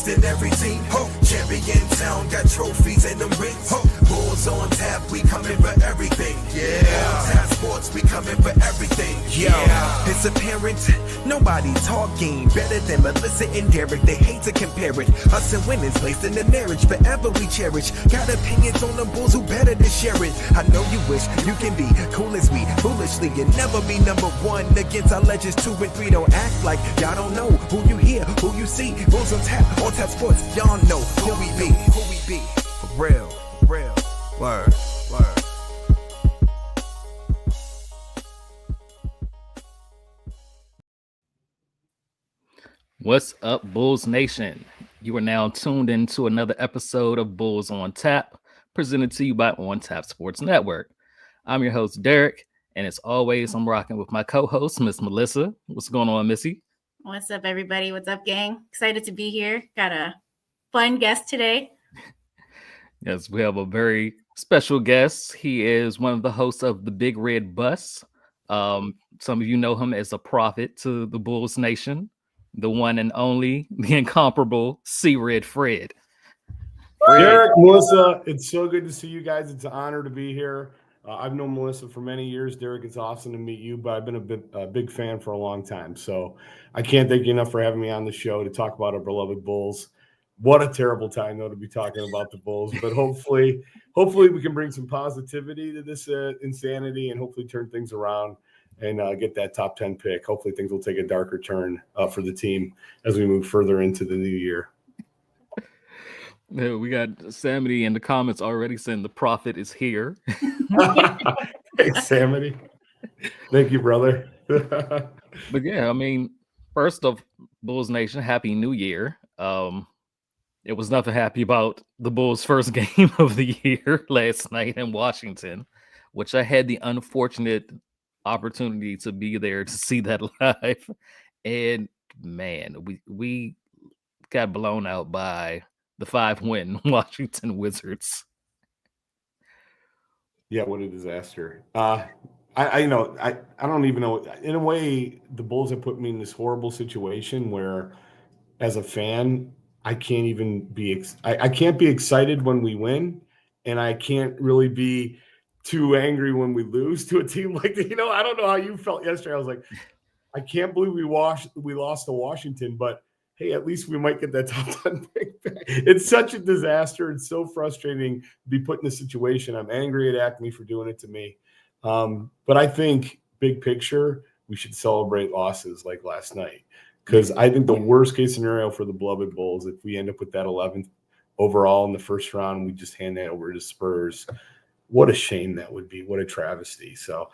best in every team. Champion town, got trophies and them rings. Bulls on tap, we coming for everything. Tap sports, we coming for everything. It's apparent, nobody talking better than Melissa and Derek. They hate to compare it. Us and winners laced in the marriage, forever we cherish. Got opinions on the Bulls, who better to share it? I know you wish you can be cool as we foolishly and never be number one against our legends 2 and 3. Don't act like y'all don't know who you hear, who you see. Bulls on tap sports. Y'all know who we be, for real, word. What's up, Bulls Nation? You are now tuned into another episode of Bulls on Tap, presented to you by On Tap Sports Network. I'm your host, Derek, and as always, I'm rocking with my co-host, Miss Melissa. What's going on, Missy? What's up, everybody? What's up, gang? Excited to be here. Got a fun guest today. Yes, we have a very special guest. He is one of the hosts of the Big Red Bus. Some of you know him as a prophet to the Bulls Nation. The one and only, the incomparable C-Red Fred. Derek, Melissa, it's so good to see you guys. It's an honor to be here. I've known Melissa for many years. Derek, it's awesome to meet you, but I've been a big fan for a long time. So I can't thank you enough for having me on the show to talk about our beloved Bulls. What a terrible time, though, to be talking about the Bulls. But hopefully we can bring some positivity to this insanity and hopefully turn things around and get that top 10 pick. Hopefully things will take a darker turn for the team as we move further into the new year. We got Samity in the comments already saying the prophet is here. Hey, Samity. Thank you, brother. But yeah, I mean, first off, Bulls Nation, Happy New Year. It was nothing happy about the Bulls' first game of the year last night in Washington, which I had the unfortunate opportunity to be there to see that live. And man, we got blown out by the 5-win Washington Wizards. Yeah, what a disaster. I don't even know. In a way, the Bulls have put me in this horrible situation where, as a fan, I can't even be I can't be excited when we win, and I can't really be too angry when we lose to a team like that. I don't know how you felt yesterday. I was like, I can't believe we lost to Washington, but hey, at least we might get that top 10 pick back. It's such a disaster. It's so frustrating to be put in this situation. I'm angry at Acme for doing it to me. But I think big picture, we should celebrate losses like last night, because I think the worst case scenario for the beloved Bulls, if we end up with that 11th overall in the first round, we just hand that over to Spurs. What a shame that would be. What a travesty. So,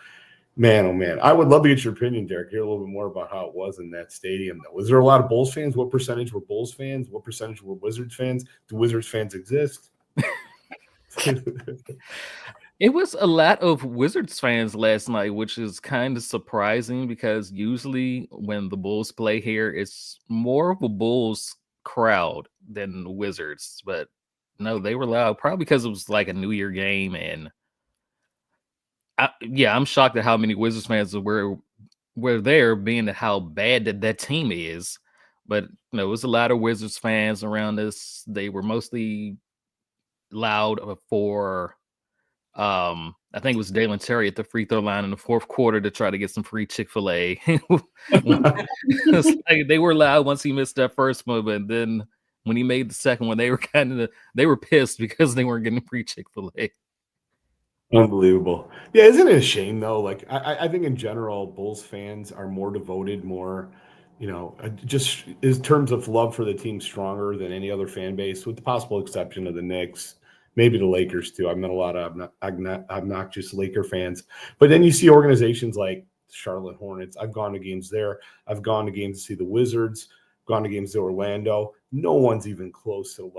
man, oh, man. I would love to get your opinion, Derek, hear a little bit more about how it was in that stadium. Was there a lot of Bulls fans? What percentage were Bulls fans? What percentage were Wizards fans? Do Wizards fans exist? It was a lot of Wizards fans last night, which is kind of surprising because usually when the Bulls play here, it's more of a Bulls crowd than the Wizards. But no, they were loud, probably because it was like a New Year game. And I'm shocked at how many Wizards fans were there, being how bad that team is. But it was a lot of Wizards fans around us. They were mostly loud for I think it was Dalen Terry at the free throw line in the fourth quarter to try to get some free Chick-fil-A. Like they were loud once he missed that first one, but then when he made the second one, they were pissed because they weren't getting free Chick-fil-A. Unbelievable. Yeah, isn't it a shame though? Like I think in general, Bulls fans are more devoted, more, just in terms of love for the team, stronger than any other fan base, with the possible exception of the Knicks. Maybe the Lakers too. I've met a lot of obnoxious Laker fans. But then you see organizations like Charlotte Hornets. I've gone to games there. I've gone to games to see the Wizards. Gone to games to Orlando. No one's even close to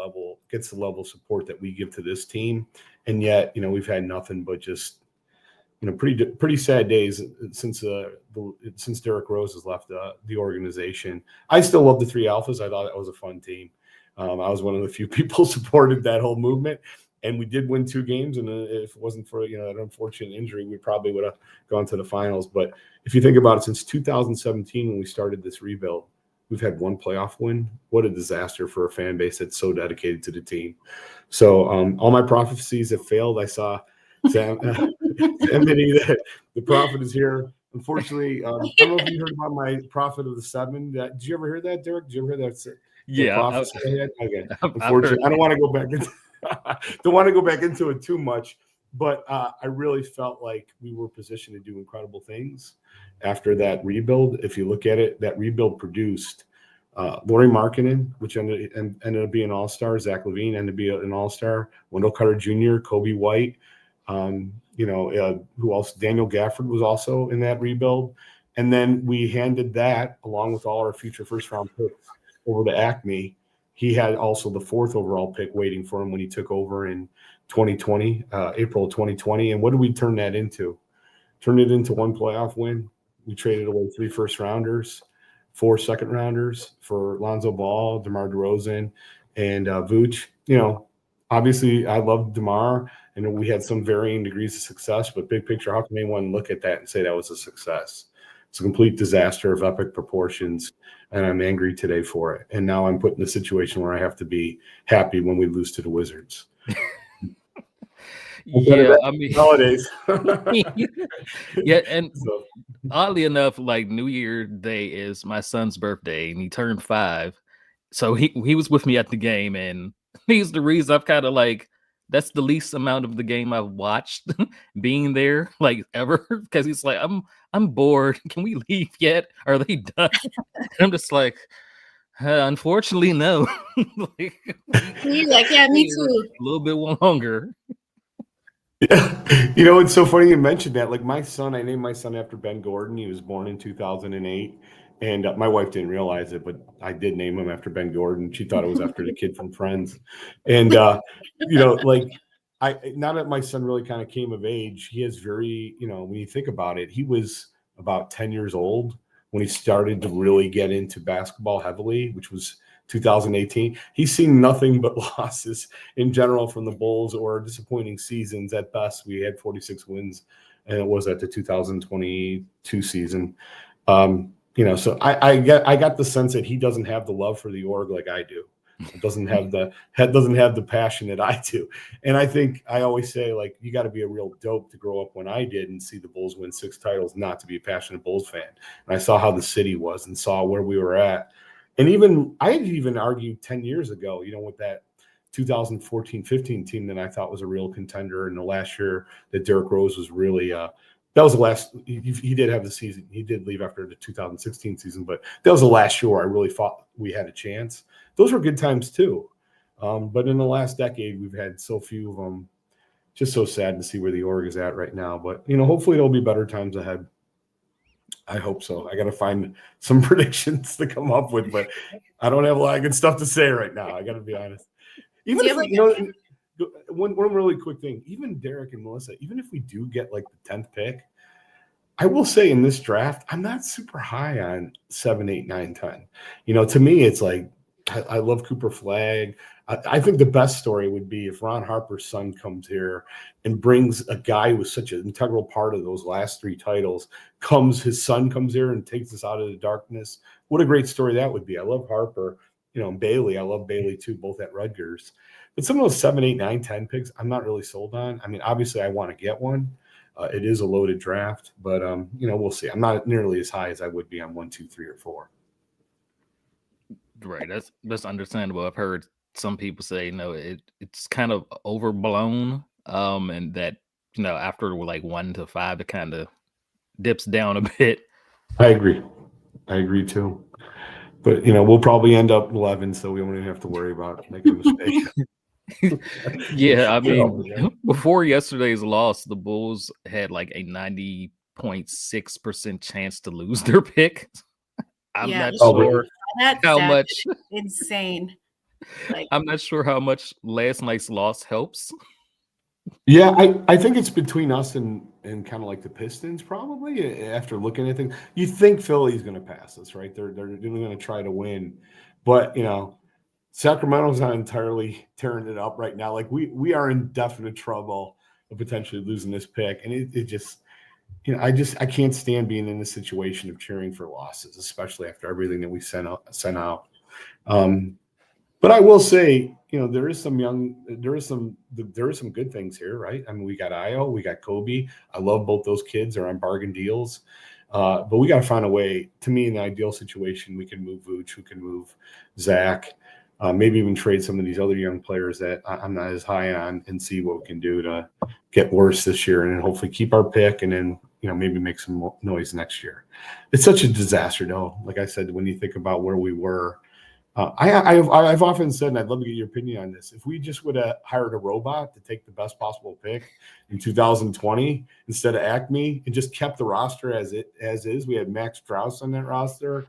gets the level of support that we give to this team. And yet, we've had nothing but just, pretty sad days since Derrick Rose has left the organization. I still love the Three Alphas. I thought that was a fun team. I was one of the few people supported that whole movement, and we did win 2 games. And if it wasn't for that unfortunate injury, we probably would have gone to the finals. But if you think about it, since 2017 when we started this rebuild, We've had one playoff win. What a disaster for a fan base that's so dedicated to the team. So all my prophecies have failed. I saw Sam that the prophet is here. Unfortunately, I don't know if you heard about my prophet of the seven. Did you ever hear that, Derek? Did you ever hear that? Yeah, Prophecy I had? Okay. I've heard. Unfortunately, I don't want to go back into don't want to go back into it too much, but I really felt like we were positioned to do incredible things after that rebuild. If you look at it, that rebuild produced Laurie Markkinen, which ended up being an all-star. Zach Levine ended up being an all-star. Wendell Carter Jr., Kobe White, who else? Daniel Gafford was also in that rebuild. And then we handed that, along with all our future first-round picks, over to Acme. He had also the 4th overall pick waiting for him when he took over in 2020, April of 2020. And what did we turn that into? Turned it into one playoff win. We traded away 3 first-rounders, 4 second-rounders for Lonzo Ball, DeMar DeRozan, and Vooch. Obviously, I love DeMar, and we had some varying degrees of success. But big picture, how can anyone look at that and say that was a success? It's a complete disaster of epic proportions, and I'm angry today for it. And now I'm put in a situation where I have to be happy when we lose to the Wizards. Yeah, I mean, holidays. Yeah, and So, oddly enough, like New Year Day is my son's birthday, and he turned 5. So he was with me at the game, and he's the reason I've kind of like that's the least amount of the game I've watched being there like ever because he's like I'm bored. Can we leave yet? Are they done? And I'm just like, unfortunately, no. Like, You're like, yeah, me too. a little bit longer. yeah. It's so funny you mentioned that. Like my son, I named my son after Ben Gordon. He was born in 2008. And my wife didn't realize it, but I did name him after Ben Gordon. She thought it was after the kid from Friends. And, like now that my son really kind of came of age, he is very, when you think about it, he was about 10 years old when he started to really get into basketball heavily, which was 2018. He's seen nothing but losses in general from the Bulls or disappointing seasons. At best, we had 46 wins, and it was at the 2022 season. So I got the sense that he doesn't have the love for the org like I do. It doesn't have the passion that I do. And I think I always say, like, you got to be a real dope to grow up when I did and see the Bulls win 6 titles, not to be a passionate Bulls fan. And I saw how the city was and saw where we were at. And I had even argued 10 years ago, with that 2014-15 team that I thought was a real contender. And the last year that Derrick Rose was really that was the last. He did have the season. He did leave after the 2016 season, but that was the last year where I really thought we had a chance. Those were good times too. But in the last decade, we've had so few of them. Just so sad to see where the org is at right now. But hopefully there'll be better times ahead. I hope so. I got to find some predictions to come up with, but I don't have a lot of good stuff to say right now. I got to be honest. Even if one really quick thing, even Derek and Melissa, even if we do get like the 10th pick, I will say in this draft, I'm not super high on 7, 8, 9, 10. To me, it's like I love Cooper Flagg. I think the best story would be if Ron Harper's son comes here and brings a guy who was such an integral part of those last 3 titles. His son comes here and takes us out of the darkness. What a great story that would be. I love Harper. Bailey. I love Bailey too, both at Rutgers. But some of those 7, 8, 9, 10 picks, I'm not really sold on. I mean, obviously, I want to get one. It is a loaded draft, but we'll see. I'm not nearly as high as I would be on 1, 2, 3, or 4. Right, that's understandable. I've heard some people say it's kind of overblown, and that after like 1 to 5, it kind of dips down a bit. I agree too. But we'll probably end up 11, so we won't even have to worry about making a mistake. Yeah, I mean, before yesterday's loss, the Bulls had like a 90.6% chance to lose their pick. I'm not sure how much. Insane. I'm not sure how much last night's loss helps. Yeah, I think it's between us and kind of like the Pistons probably. After looking at things, you think Philly's going to pass us, right? They're going to try to win, but Sacramento's not entirely tearing it up right now. Like we are in definite trouble of potentially losing this pick, and it just I can't stand being in this situation of cheering for losses, especially after everything that we sent out. But I will say, there is some good things here, right? I mean, we got Io, we got Kobe. I love both those kids. They're on bargain deals. But we got to find a way. To me, in the ideal situation, we can move Vooch, we can move Zach, maybe even trade some of these other young players that I'm not as high on, and see what we can do to get worse this year, and then hopefully keep our pick, and then maybe make some noise next year. It's such a disaster, though. Like I said, when you think about where we were. I've often said, and I'd love to get your opinion on this, if we just would have hired a robot to take the best possible pick in 2020 instead of Acme and just kept the roster as is, we had Max Strauss on that roster.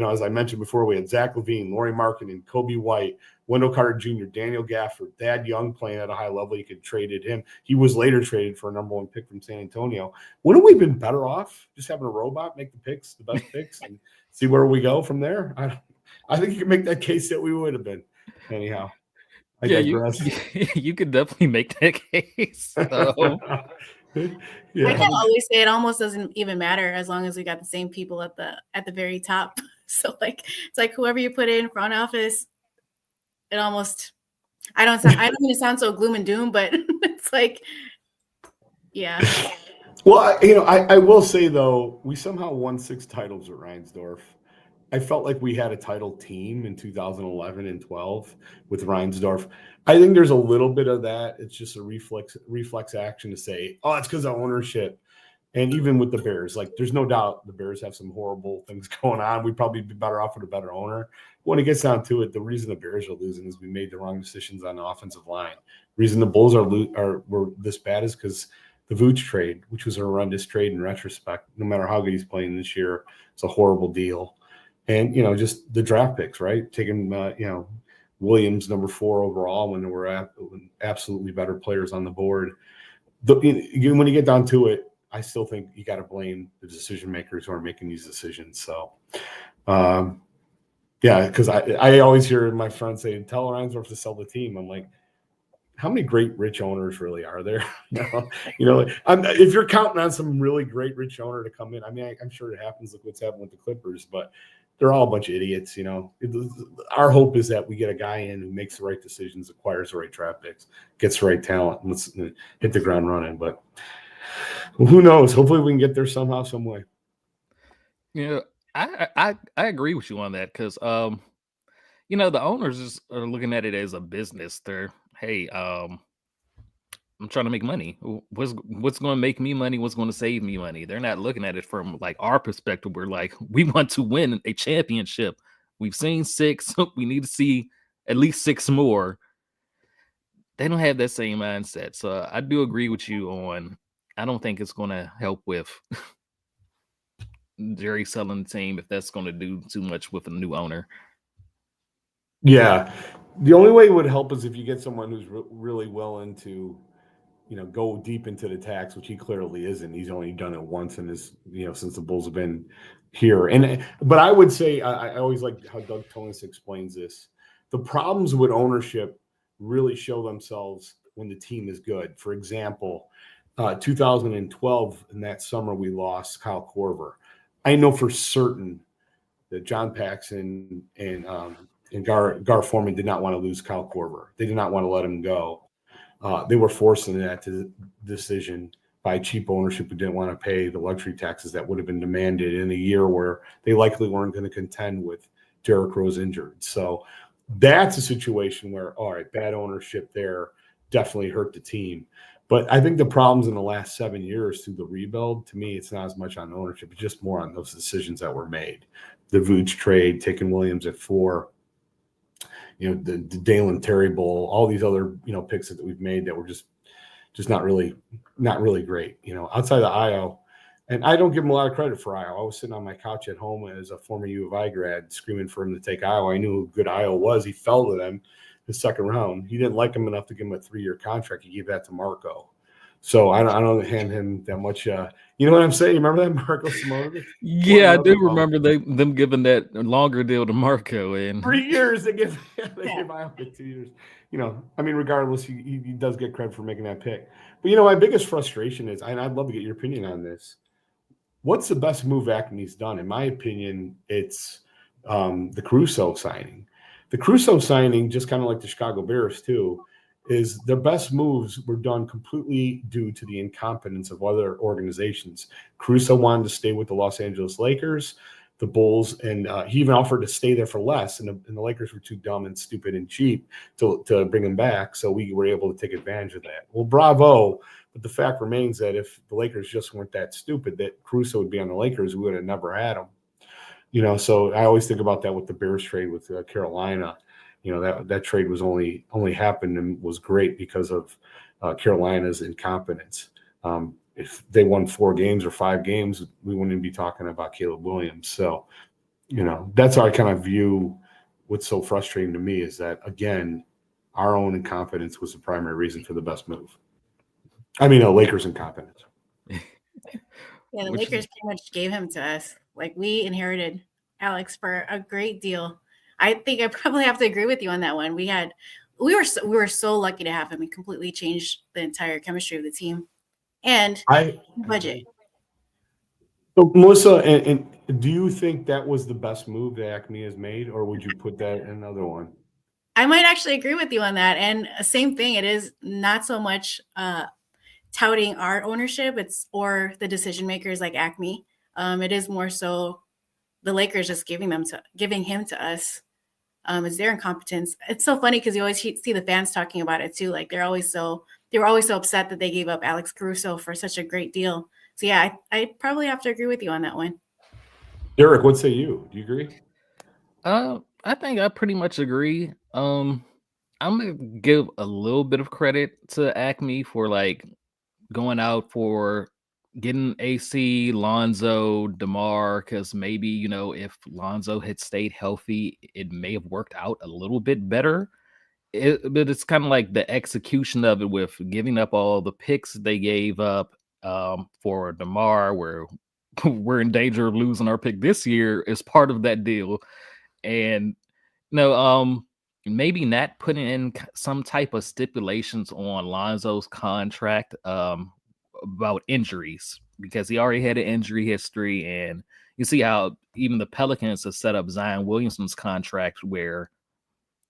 As I mentioned before, we had Zach LaVine, Laurie Markkinen, Kobe White, Wendell Carter Jr., Daniel Gafford, Thad Young playing at a high level. You could traded him. He was later traded for a number one pick from San Antonio. Wouldn't we have been better off just having a robot make the picks, the best picks, and see where we go from there? I think you can make that case that we would have been. Anyhow, I digress. You could definitely make that case. So. I can always say it almost doesn't even matter as long as we got the same people at the very top. So it's like whoever you put in front office, it almost I don't mean to sound so gloom and doom, but it's like, yeah. Well, I will say though, we somehow won 6 titles at Reinsdorf. I felt like we had a title team in 2011 and 12 with Reinsdorf. I think there's a little bit of that. It's just a reflex action to say, oh, it's because of ownership. And even with the Bears, there's no doubt the Bears have some horrible things going on. We'd probably be better off with a better owner. When it gets down to it, the reason the Bears are losing is we made the wrong decisions on the offensive line. The reason the Bulls were this bad is because the Vooch trade, which was a horrendous trade in retrospect, no matter how good he's playing this year, it's a horrible deal. And, just the draft picks, right? Taking, Williams number 4 overall when there were absolutely better players on the board. When you get down to it, I still think you got to blame the decision makers who are making these decisions. So, because I always hear my friends say, tell Reinsdorf to sell the team. I'm like, how many great rich owners really are there? If you're counting on some really great rich owner to come in, I mean, I'm sure it happens. Look what's happened with the Clippers, but they're all a bunch of idiots. Our hope is that we get a guy in who makes the right decisions, acquires the right draft picks, gets the right talent, and let's hit the ground running. But who knows? Hopefully we can get there somehow, some way. I agree with you on that because the owners are looking at it as a business. They're, hey, I'm trying to make money. What's going to make me money? What's going to save me money? They're not looking at it from our perspective. We're like, we want to win a championship. We've seen 6. We need to see at least 6 more. They don't have that same mindset. So I do agree with you on, I don't think it's going to help with Jerry selling the team if that's going to do too much with a new owner. Yeah. The only way it would help is if you get someone who's really willing to, go deep into the tax, which he clearly isn't. He's only done it once in his, since the Bulls have been here. But I would say, I always like how Doug Tonis explains this. The problems with ownership really show themselves when the team is good. For example, 2012, in that summer, we lost Kyle Korver. I know for certain that John Paxson and Gar Forman did not want to lose Kyle Korver. They did not want to let him go. They were forcing that decision by cheap ownership who didn't want to pay the luxury taxes that would have been demanded in a year where they likely weren't going to contend with Derrick Rose injured. So that's a situation where, all right, bad ownership there definitely hurt the team. But I think the problems in the last 7 years through the rebuild, to me, it's not as much on ownership. It's just more on those decisions that were made. The Vooch trade, taking Williams at 4, the Dalen Terry Bowl, all these other, picks that we've made that were just not really great, outside of Io. And I don't give him a lot of credit for Io. I was sitting on my couch at home as a former U of I grad screaming for him to take Io. I knew who good Io was. He fell to them the second round. He didn't like him enough to give him a 3-year contract. He gave that to Marco. So I don't hand him that much. You know what I'm saying? You remember that Marco Simonovic? Yeah, I do remember them giving that longer deal to Marco and 3 years. They give Iowa 2 years. You know, I mean, regardless, he does get credit for making that pick. But you know, my biggest frustration is, and I'd love to get your opinion on this. What's the best move Acme's done? In my opinion, it's the Caruso signing. The Caruso signing, just kind of like the Chicago Bears too, is their best moves were done completely due to the incompetence of other organizations. Caruso wanted to stay with the Los Angeles Lakers, the Bulls, and he even offered to stay there for less, and the Lakers were too dumb and stupid and cheap to bring him back, so we were able to take advantage of that. Well, bravo, but the fact remains that if the Lakers just weren't that stupid, that Caruso would be on the Lakers, we would have never had him. You know, so I always think about that with the Bears trade with Carolina. You know, that trade was only happened and was great because of Carolina's incompetence. If they won 4 games or 5 games, we wouldn't be talking about Caleb Williams. So, you know, that's how I kind of view what's so frustrating to me is that, again, our own incompetence was the primary reason for the best move. I mean, Lakers incompetence. Yeah, the Lakers pretty much gave him to us. Like, we inherited Alex for a great deal. I think I probably have to agree with you on that one. We were so lucky to have him. He completely changed the entire chemistry of the team and budget. So, Melissa, and do you think that was the best move that Acme has made, or would you put that in another one? I might actually agree with you on that. And same thing, it is not so much touting our ownership, or the decision makers like Acme. It is more so the Lakers just giving him to us. It's their incompetence. It's so funny because you always see the fans talking about it too. Like they were always so upset that they gave up Alex Caruso for such a great deal. So yeah, I probably have to agree with you on that one. Derek, what say you? Do you agree? I think I pretty much agree. I'm gonna give a little bit of credit to Acme for like going out for getting AC, Lonzo, DeMar, because maybe, you know, if Lonzo had stayed healthy, it may have worked out a little bit better. But it's kind of like the execution of it with giving up all the picks they gave up for DeMar, where we're in danger of losing our pick this year is part of that deal. And maybe not putting in some type of stipulations on Lonzo's contract about injuries, because he already had an injury history, and you see how even the Pelicans have set up Zion Williamson's contract where,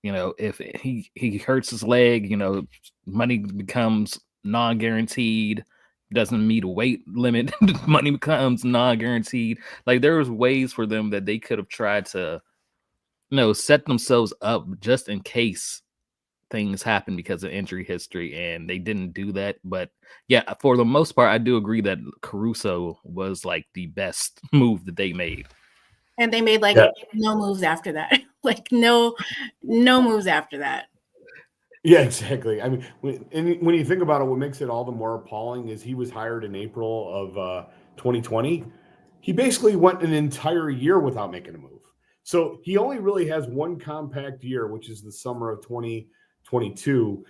you know, if he hurts his leg, you know, money becomes non-guaranteed, doesn't meet a weight limit, money becomes non-guaranteed. Like there was ways for them that they could have tried to, you know, set themselves up just in case things happen because of injury history, and they didn't do that. But yeah, for the most part, I do agree that Caruso was like the best move that they made. And they made no moves after that. Like no moves after that. Yeah, exactly. I mean, when you think about it, what makes it all the more appalling is he was hired in April of 2020. He basically went an entire year without making a move. So he only really has one compact year, which is the summer of 2022,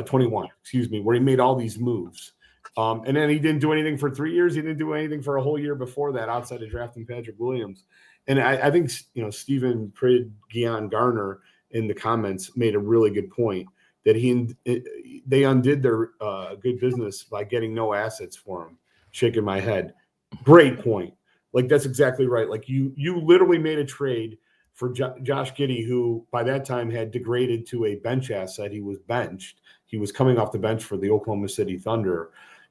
21, excuse me, where he made all these moves. And then he didn't do anything for 3 years. He didn't do anything for a whole year before that outside of drafting Patrick Williams. And I think, you know, Stephen Prid-Gian Garner in the comments made a really good point that they undid their good business by getting no assets for him. Shaking my head. Great point. Like, that's exactly right. Like, you literally made a trade for Josh Giddey, who by that time had degraded to a bench asset. He was benched. He was coming off the bench for the Oklahoma City Thunder.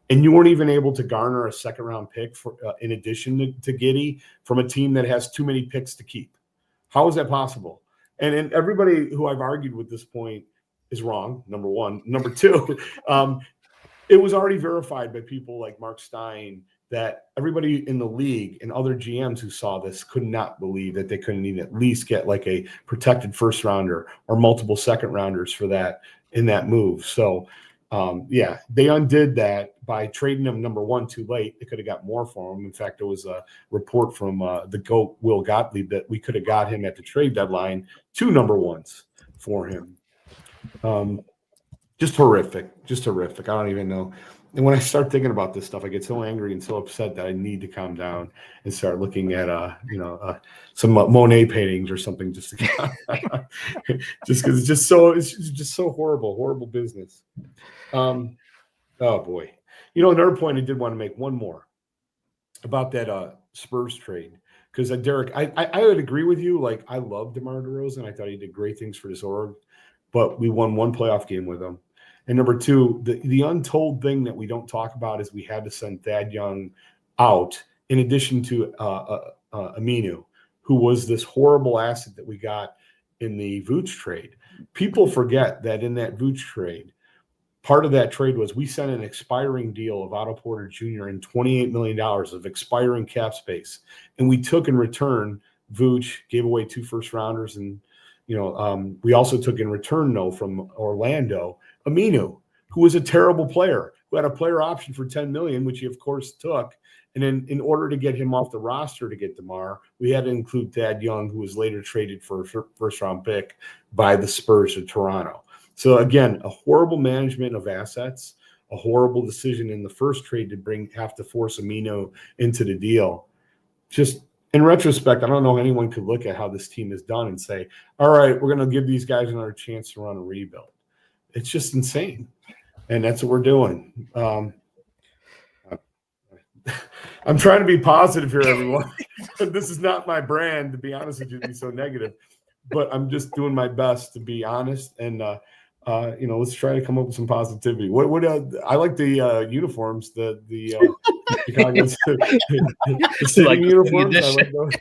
And you weren't even able to garner a second-round pick for in addition to Giddey from a team that has too many picks to keep. How is that possible? And everybody who I've argued with this point is wrong, number one. Number two, it was already verified by people like Mark Stein that everybody in the league and other GMs who saw this could not believe that they couldn't even at least get like a protected first rounder or multiple second rounders for that in that move. So, yeah, they undid that by trading him number one too late. They could have got more for him. In fact, there was a report from the GOAT Will Gottlieb that we could have got him at the trade deadline 2 number ones for him. Just horrific. I don't even know. And when I start thinking about this stuff, I get so angry and so upset that I need to calm down and start looking at some Monet paintings or something, just to, just because it's just so horrible business. Oh boy, another point I did want to make, one more about that Spurs trade, because Derek, I would agree with you. Like, I love DeMar DeRozan. I thought he did great things for this org, but we won one playoff game with him. And number two, the untold thing that we don't talk about is we had to send Thad Young out in addition to Aminu, who was this horrible asset that we got in the Vooch trade. People forget that in that Vooch trade, part of that trade was we sent an expiring deal of Otto Porter Jr. and $28 million of expiring cap space. And we took in return, Vooch gave away 2 first-rounders, and we also took in return, from Orlando, Aminu, who was a terrible player, who had a player option for $10 million, which he of course took. And then in order to get him off the roster to get DeMar, we had to include Thad Young, who was later traded for a first-round pick by the Spurs to Toronto. So again, a horrible management of assets, a horrible decision in the first trade to have to force Aminu into the deal. Just in retrospect, I don't know anyone could look at how this team is done and say, all right, we're going to give these guys another chance to run a rebuild. It's just insane. And that's what we're doing. I'm trying to be positive here, everyone. This is not my brand, to be honest with you, to be so negative. But I'm just doing my best to be honest. And, let's try to come up with some positivity. I like the uniforms, the Chicago's like uniforms. I like those.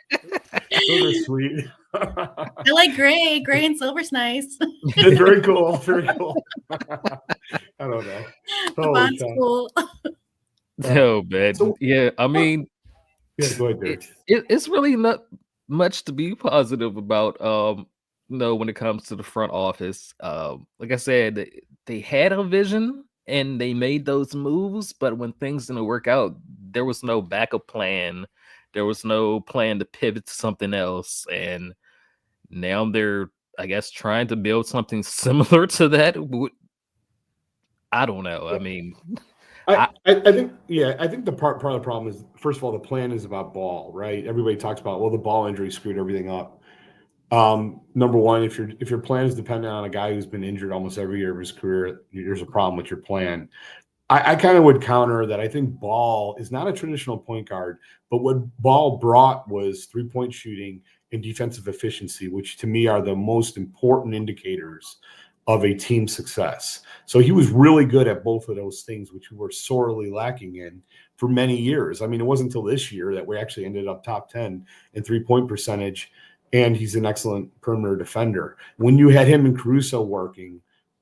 Those are sweet. I like gray and silver's nice. It's very cool. Very cool. I don't know. The bond's cool. Oh, man. So, yeah, I mean, go ahead, Derek. It's really not much to be positive about. When it comes to the front office, like I said, they had a vision and they made those moves, but when things didn't work out, there was no backup plan. There was no plan to pivot to something else. And now they're, I guess, trying to build something similar to that. I don't know. I mean, I think the part of the problem is, first of all, the plan is about Ball, right? Everybody talks about, well, the Ball injury screwed everything up. Number one, if your plan is dependent on a guy who's been injured almost every year of his career, there's a problem with your plan. I kind of would counter that. I think Ball is not a traditional point guard, but what Ball brought was 3-point shooting and defensive efficiency, which to me are the most important indicators of a team's success. So he was really good at both of those things, which we were sorely lacking in for many years. I mean, it wasn't until this year that we actually ended up top 10 in 3-point percentage, and he's an excellent perimeter defender. When you had him and Caruso working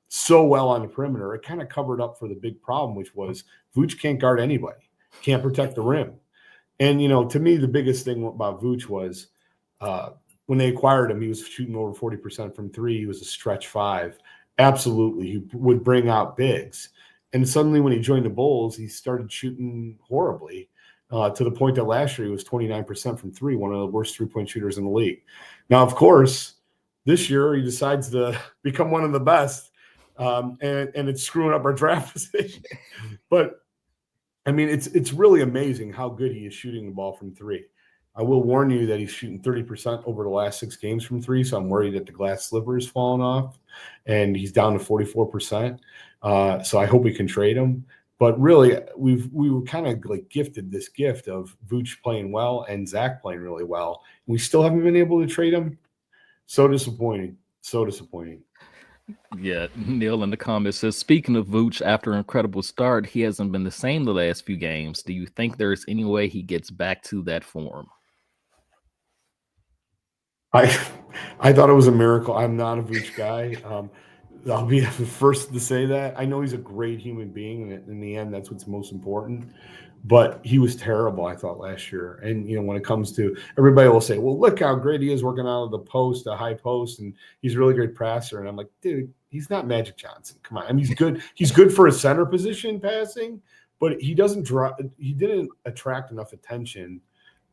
so well on the perimeter, it kind of covered up for the big problem, which was Vooch can't guard anybody, can't protect the rim. And, to me, the biggest thing about Vooch was when they acquired him, he was shooting over 40% from 3. He was a stretch 5. Absolutely. He would bring out bigs. And suddenly when he joined the Bulls, he started shooting horribly to the point that last year he was 29% from 3, one of the worst 3-point shooters in the league. Now, of course, this year he decides to become one of the best. And it's screwing up our draft position. But I mean, it's really amazing how good he is shooting the ball from 3. I will warn you that he's shooting 30% over the last 6 games from 3, so I'm worried that the glass slipper is falling off, and he's down to 44%. So I hope we can trade him. But really, we were kind of like gifted this gift of Vooch playing well and Zach playing really well. We still haven't been able to trade him. So disappointing. So disappointing. Yeah, Neil in the comments says, speaking of Vooch, after an incredible start, he hasn't been the same the last few games. Do you think there's any way he gets back to that form? I thought it was a miracle. I'm not a Vooch guy. I'll be the first to say that. I know he's a great human being, and in the end, that's what's most important. But he was terrible, I thought, last year. And, when it comes to, everybody will say, well, look how great he is working out of the post, the high post, and he's a really great passer. And I'm like, dude, he's not Magic Johnson. Come on. I mean, he's good. He's good for a center position passing, but he didn't attract enough attention,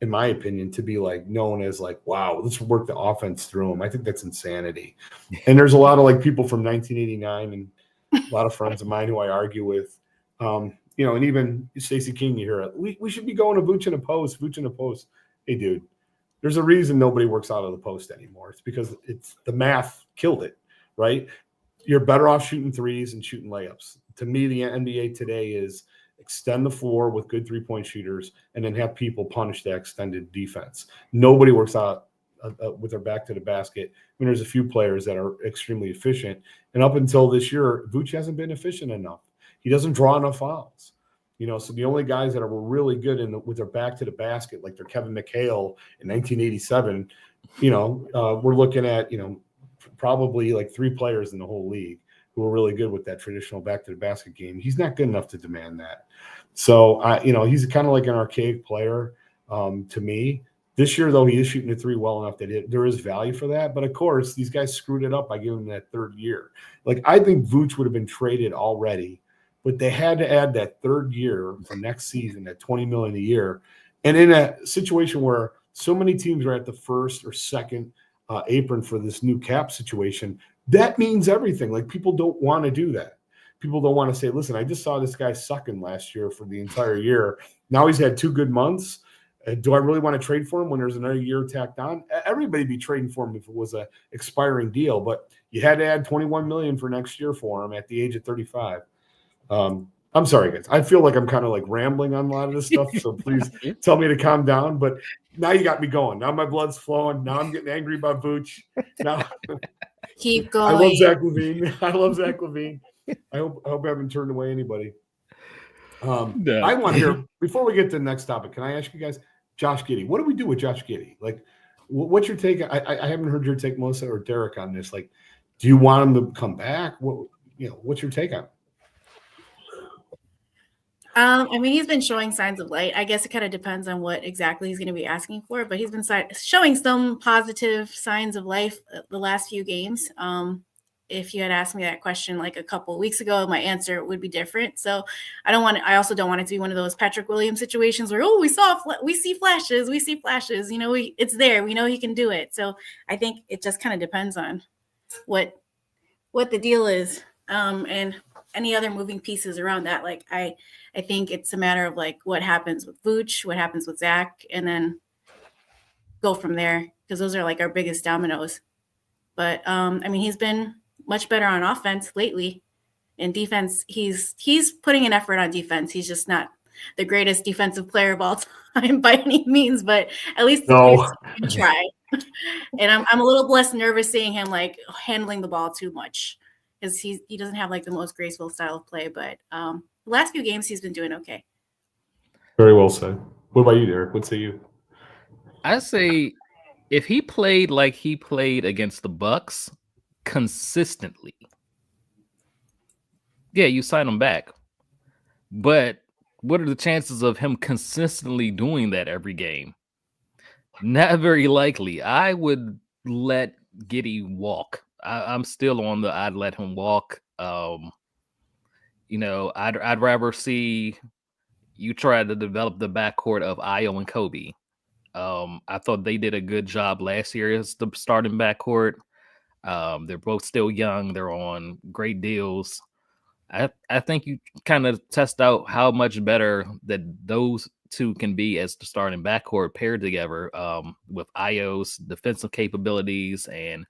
in my opinion, to be like known as like, wow, let's work the offense through him. I think that's insanity. And there's a lot of like people from 1989 and a lot of friends of mine who I argue with. and even Stacey King, you hear it. We should be going to Vooch in a post, Vooch in a post. Hey, dude, there's a reason nobody works out of the post anymore. It's because it's the math killed it, right? You're better off shooting threes and shooting layups. To me, the NBA today is extend the floor with good three-point shooters and then have people punish that extended defense. Nobody works out with their back to the basket. I mean, there's a few players that are extremely efficient. And up until this year, Vooch hasn't been efficient enough. He doesn't draw enough fouls. So the only guys that were really good with their back to the basket, like their Kevin McHale in 1987, we're looking at, probably like 3 players in the whole league who are really good with that traditional back to the basket game. He's not good enough to demand that. So, he's kind of like an archaic player to me. This year, though, he is shooting the 3 well enough that there is value for that. But, of course, these guys screwed it up by giving him that 3rd year. Like, I think Vooch would have been traded already, but they had to add that 3rd year for next season, that $20 million a year. And in a situation where so many teams are at the 1st or 2nd apron for this new cap situation, that means everything. Like, people don't want to do that. People don't want to say, listen, I just saw this guy sucking last year for the entire year. Now he's had 2 good months. Do I really want to trade for him when there's another year tacked on? Everybody be trading for him if it was a expiring deal, but you had to add $21 million for next year for him at the age of 35. I'm sorry, guys. I feel like I'm kind of like rambling on a lot of this stuff, so please tell me to calm down. But now you got me going. Now my blood's flowing. Now I'm getting angry about Vooch. Now keep going. I love Zach LaVine. I hope I haven't turned away anybody. No. I want to hear, before we get to the next topic, can I ask you guys, Josh Giddey, what do we do with Josh Giddey? Like, what's your take? I haven't heard your take, Melissa or Derek, on this. Like, do you want him to come back? What's your take on it? I mean, he's been showing signs of light. I guess it kind of depends on what exactly he's going to be asking for, but he's been showing some positive signs of life the last few games. If you had asked me that question like a couple of weeks ago, my answer would be different. So I also don't want it to be one of those Patrick Williams situations where, we see flashes. It's there. We know he can do it. So I think it just kind of depends on what the deal is. And any other moving pieces around that. Like, I think it's a matter of like what happens with Vooch, what happens with Zach, and then go from there, because those are like our biggest dominoes. But I mean, he's been much better on offense lately. In defense, he's putting an effort on defense. He's just not the greatest defensive player of all time by any means, but at least he can try. And I'm a little less nervous seeing him like handling the ball too much, because he doesn't have like the most graceful style of play. But the last few games he's been doing okay. Very well said. What about you, Derek? What say you? I say if he played like he played against the Bucks consistently, yeah, you sign him back. But what are the chances of him consistently doing that every game? Not very likely. I would let Giddey walk. I'm still on the I'd let him walk. I'd rather see you try to develop the backcourt of Ayo and Kobe. I thought they did a good job last year as the starting backcourt. They're both still young. They're on great deals. I think you kind of test out how much better that those two can be as the starting backcourt paired together with Ayo's defensive capabilities and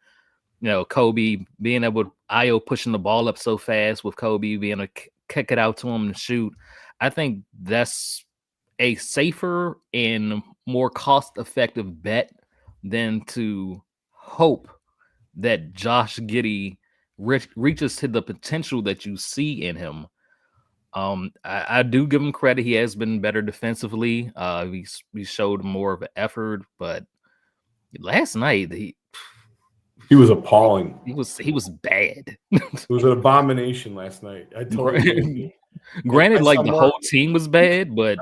Kobe being able Ayo pushing the ball up so fast with Kobe being able to kick it out to him and shoot. I think that's a safer and more cost-effective bet than to hope that Josh Giddey reaches to the potential that you see in him. I do give him credit. He has been better defensively. He showed more of an effort, but last night he was appalling. He was bad. It was an abomination last night. I totally agree. Granted, the whole team was bad, but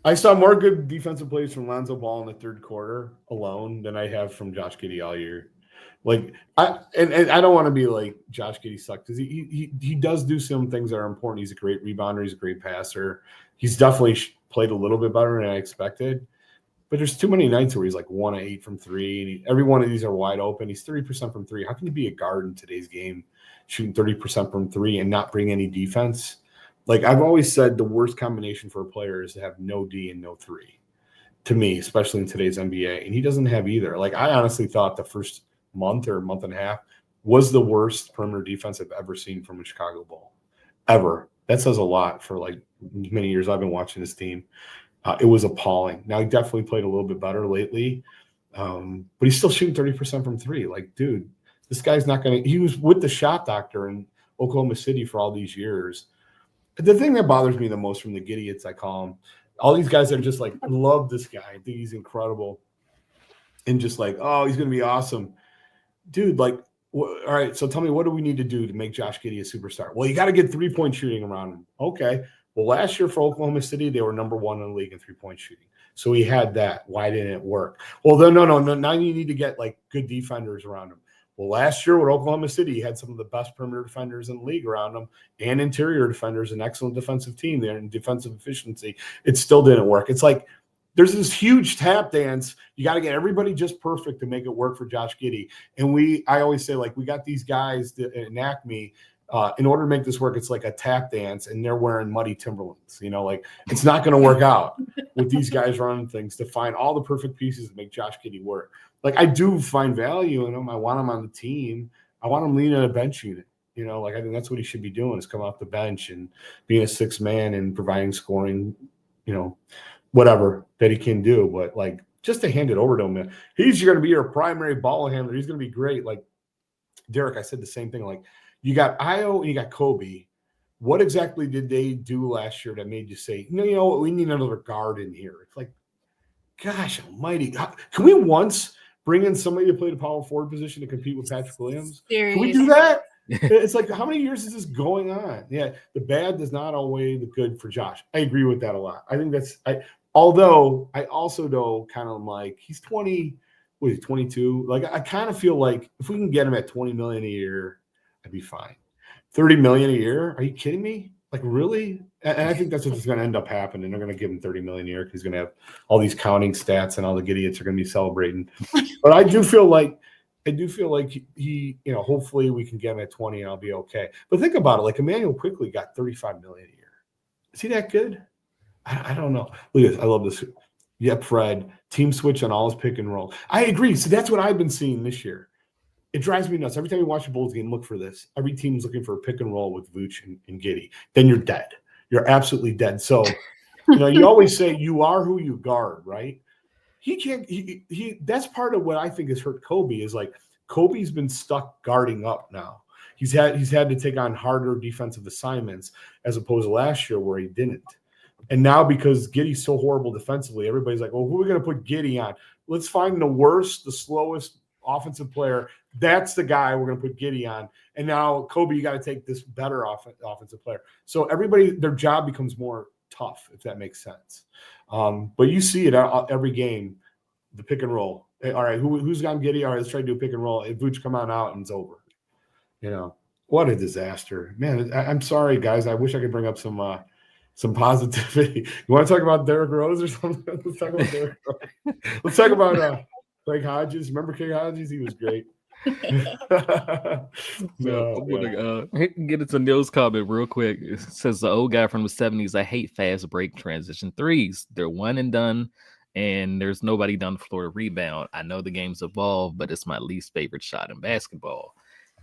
I saw more good defensive plays from Lonzo Ball in the 3rd quarter alone than I have from Josh Giddey all year. Like I don't want to be like Josh Giddey sucked, because he does do some things that are important. He's a great rebounder. He's a great passer. He's definitely played a little bit better than I expected. But there's too many nights where he's like 1 of 8 from 3. And every one of these are wide open. He's 30% from 3. How can you be a guard in today's game shooting 30% from 3 and not bring any defense? Like I've always said, the worst combination for a player is to have no D and no three. To me, especially in today's NBA, and he doesn't have either. Like I honestly thought the first month or month and a half was the worst perimeter defense I've ever seen from a Chicago Bull, ever. That says a lot for like many years I've been watching this team. It was appalling. Now he definitely played a little bit better lately, but he's still shooting 30% from three. Like, dude, this guy's not going to. He was with the shot doctor in Oklahoma City for all these years. The thing that bothers me the most from the Gidiots, I call them, all these guys that are just like, love this guy. I think he's incredible. And just like, oh, he's going to be awesome. Dude, like, all right, so tell me, what do we need to do to make Josh Giddey a superstar? Well, you got to get three-point shooting around him. Okay. Well, last year for Oklahoma City, they were number 1 in the league in three-point shooting. So he had that. Why didn't it work? Well, then, no. Now you need to get like good defenders around him. Well, last year with Oklahoma City, he had some of the best perimeter defenders in the league around him and interior defenders, an excellent defensive team there in defensive efficiency. It still didn't work. It's like there's this huge tap dance. You got to get everybody just perfect to make it work for Josh Giddey. And I always say, like, we got these guys that enact me. In order to make this work, it's like a tap dance, and they're wearing muddy Timberlands. You know, like it's not going to work out with these guys running things to find all the perfect pieces to make Josh Giddey work. Like I do find value in him. I want him on the team. I want him leading a bench unit. You know, like I think that's what he should be doing is come off the bench and being a 6th man and providing scoring, you know, whatever that he can do. But like just to hand it over to him, man, he's going to be your primary ball handler. He's going to be great. Like Derek, I said the same thing. Like you got Io and you got Kobe. What exactly did they do last year that made you say, no, you know what, we need another guard in here? It's like, gosh almighty. Can we once bring in somebody to play the power forward position to compete with Patrick Williams? Seriously. Can we do that? It's like, how many years is this going on? Yeah, the bad does not outweigh the good for Josh. I agree with that a lot. I think although I also know kind of like he's 20, what is he, 22? Like I kind of feel like if we can get him at 20 million a year, I'd be fine. 30 million a year? Are you kidding me? Like really? And I think that's what's going to end up happening. They're going to give him 30 million a year because he's going to have all these counting stats and all the Gidiots are going to be celebrating. But I do feel like he, you know, hopefully we can get him at 20 and I'll be okay. But think about it. Like Emmanuel quickly got 35 million a year. Is he that good? I don't know. Look at this. I love this. Yep, Fred. Team switch on all his pick and roll. I agree. So that's what I've been seeing this year. It drives me nuts. Every time you watch a Bulls game, look for this. Every team is looking for a pick and roll with Vooch and Giddey. Then you're dead. You're absolutely dead. So, you know, you always say you are who you guard, right? He can't. He. That's part of what I think has hurt Kobe is like Kobe's been stuck guarding up now. He's had to take on harder defensive assignments as opposed to last year where he didn't. And now because Giddey's so horrible defensively, everybody's like, well, who are we going to put Giddey on? Let's find the worst, the slowest offensive player. That's the guy we're going to put Giddey on. And now, Kobe, you got to take this better offensive player. So everybody, their job becomes more tough, if that makes sense. But you see it every game, the pick and roll. Hey, all right, who's got Giddey? All right, let's try to do a pick and roll. If Vooch come out and it's over. You know, what a disaster. Man, I'm sorry, guys. I wish I could bring up some positivity. You want to talk about Derrick Rose or something? Let's talk about Derrick Rose. Let's talk about Craig Hodges. Remember Craig Hodges? He was great. I'm gonna get into Neil's comment real quick. It says the old guy from the 70s, I hate fast break transition threes. They're one and done, and there's nobody down the floor to rebound. I know the game's evolved, but it's my least favorite shot in basketball.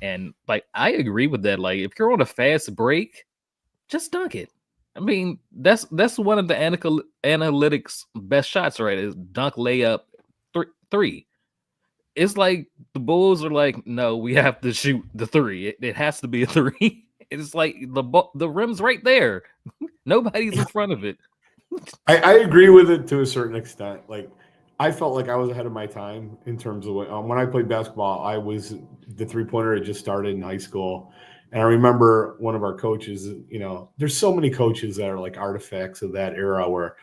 And like I agree with that. Like if you're on a fast break, just dunk it. I mean, that's one of the analytics best shots, right? Is dunk, layup, three. It's like the Bulls are like, no, we have to shoot the three. It has to be a three. It's like the rim's right there. Nobody's in front of it. I agree with it to a certain extent. Like I felt like I was ahead of my time in terms of when I played basketball. The 3-pointer had just started in high school. And I remember one of our coaches, you know, there's so many coaches that are like artifacts of that era where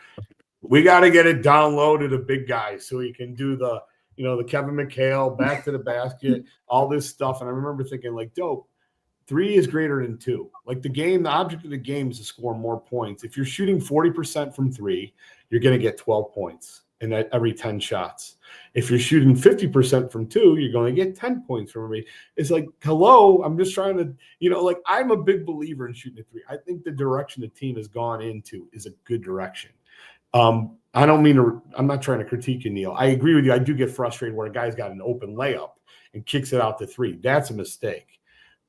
we got to get it down low to the big guys so he can do the Kevin McHale, back to the basket, all this stuff. And I remember thinking like, dope, 3 is greater than 2. Like the object of the game is to score more points. If you're shooting 40% from 3, you're going to get 12 points. and every 10 shots. If you're shooting 50% from 2, you're going to get 10 points from every. It's like, hello, I'm just trying to, like, I'm a big believer in shooting a 3. I think the direction the team has gone into is a good direction. I don't mean to, I'm not trying to critique you, Neil. I agree with you. I do get frustrated when a guy's got an open layup and kicks it out to 3. That's a mistake.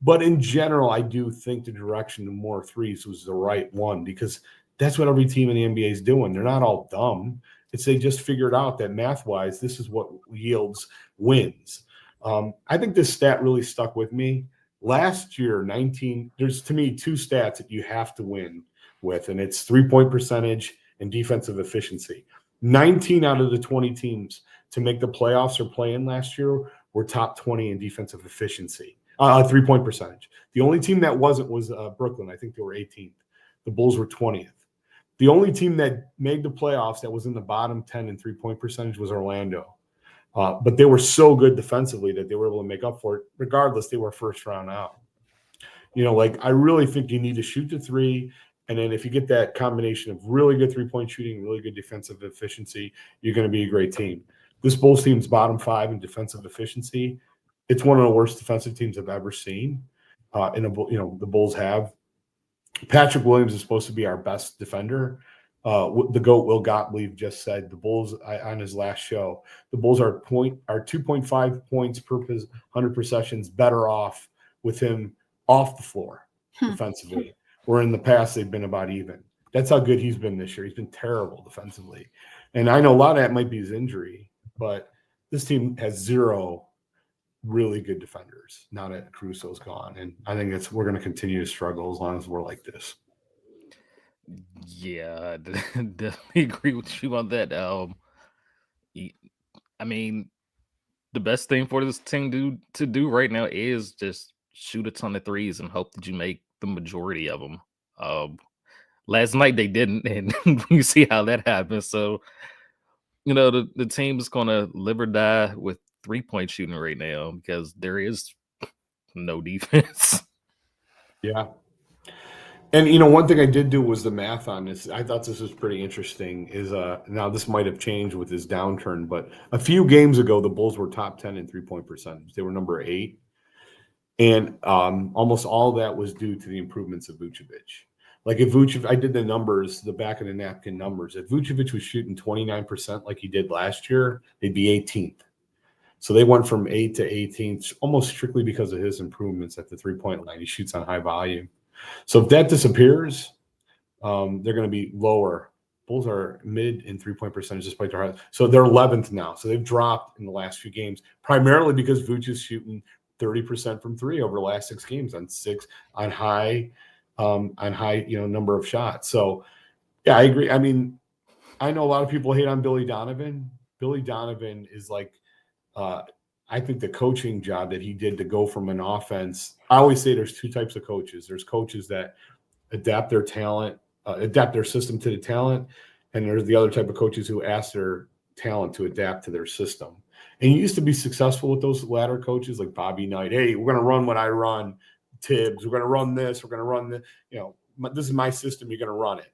But in general, I do think the direction of more threes was the right one, because that's what every team in the NBA is doing. They're not all dumb. It's they just figured out that math-wise, this is what yields wins. I think this stat really stuck with me. Last year, there's to me 2 stats that you have to win with, and it's 3-point percentage and defensive efficiency. 19 out of the 20 teams to make the playoffs or play in last year were top 20 in defensive efficiency. 3-point percentage. The only team that wasn't was Brooklyn. I think they were 18th. The Bulls were 20th. The only team that made the playoffs that was in the bottom 10 in 3-point percentage was Orlando. But they were so good defensively that they were able to make up for it. Regardless, they were first round out. I really think you need to shoot the 3. And then if you get that combination of really good 3-point shooting, really good defensive efficiency, you're going to be a great team. This Bulls team's bottom 5 in defensive efficiency. It's one of the worst defensive teams I've ever seen. The Bulls have. Patrick Williams is supposed to be our best defender. The GOAT Will Gottlieb just said the Bulls on his last show. The Bulls are 2.5 points per 100 possessions better off with him off the floor defensively. Where in the past they've been about even. That's how good he's been this year. He's been terrible defensively, and I know a lot of that might be his injury, but this team has 0 really good defenders now that Caruso's gone, and I think we're going to continue to struggle as long as we're like this. Yeah, I definitely agree with you on that. I mean, the best thing for this team to do right now is just shoot a ton of threes and hope that you make the majority of them. Last night they didn't, and you see how that happened. So, the team is going to live or die with 3-point shooting right now because there is no defense. Yeah. And one thing I did do was the math on this. I thought this was pretty interesting. Now this might have changed with this downturn, but a few games ago the Bulls were top 10 in 3-point percentage. They were number 8, and almost all of that was due to the improvements of Vucevic. Like if Vucevic, I did the numbers, the back of the napkin numbers. If Vucevic was shooting 29% like he did last year, they'd be 18th. So they went from 8 to 18th almost strictly because of his improvements at the 3-point line. He shoots on high volume. So if that disappears, they're going to be lower. Bulls are mid in 3-point percentage despite their high. So they're 11th now. So they've dropped in the last few games, primarily because Vuce is shooting 30% from 3 over the last 6 games on high number of shots. So yeah, I agree. I mean, I know a lot of people hate on Billy Donovan. Billy Donovan is like, I think the coaching job that he did to go from an offense. I always say there's 2 types of coaches. There's coaches that adapt their talent, adapt their system to the talent, and there's the other type of coaches who ask their talent to adapt to their system. And he used to be successful with those latter coaches like Bobby Knight. Hey, we're going to run what I run. Tibbs, we're going to run this. We're going to run this. This is my system. You're going to run it.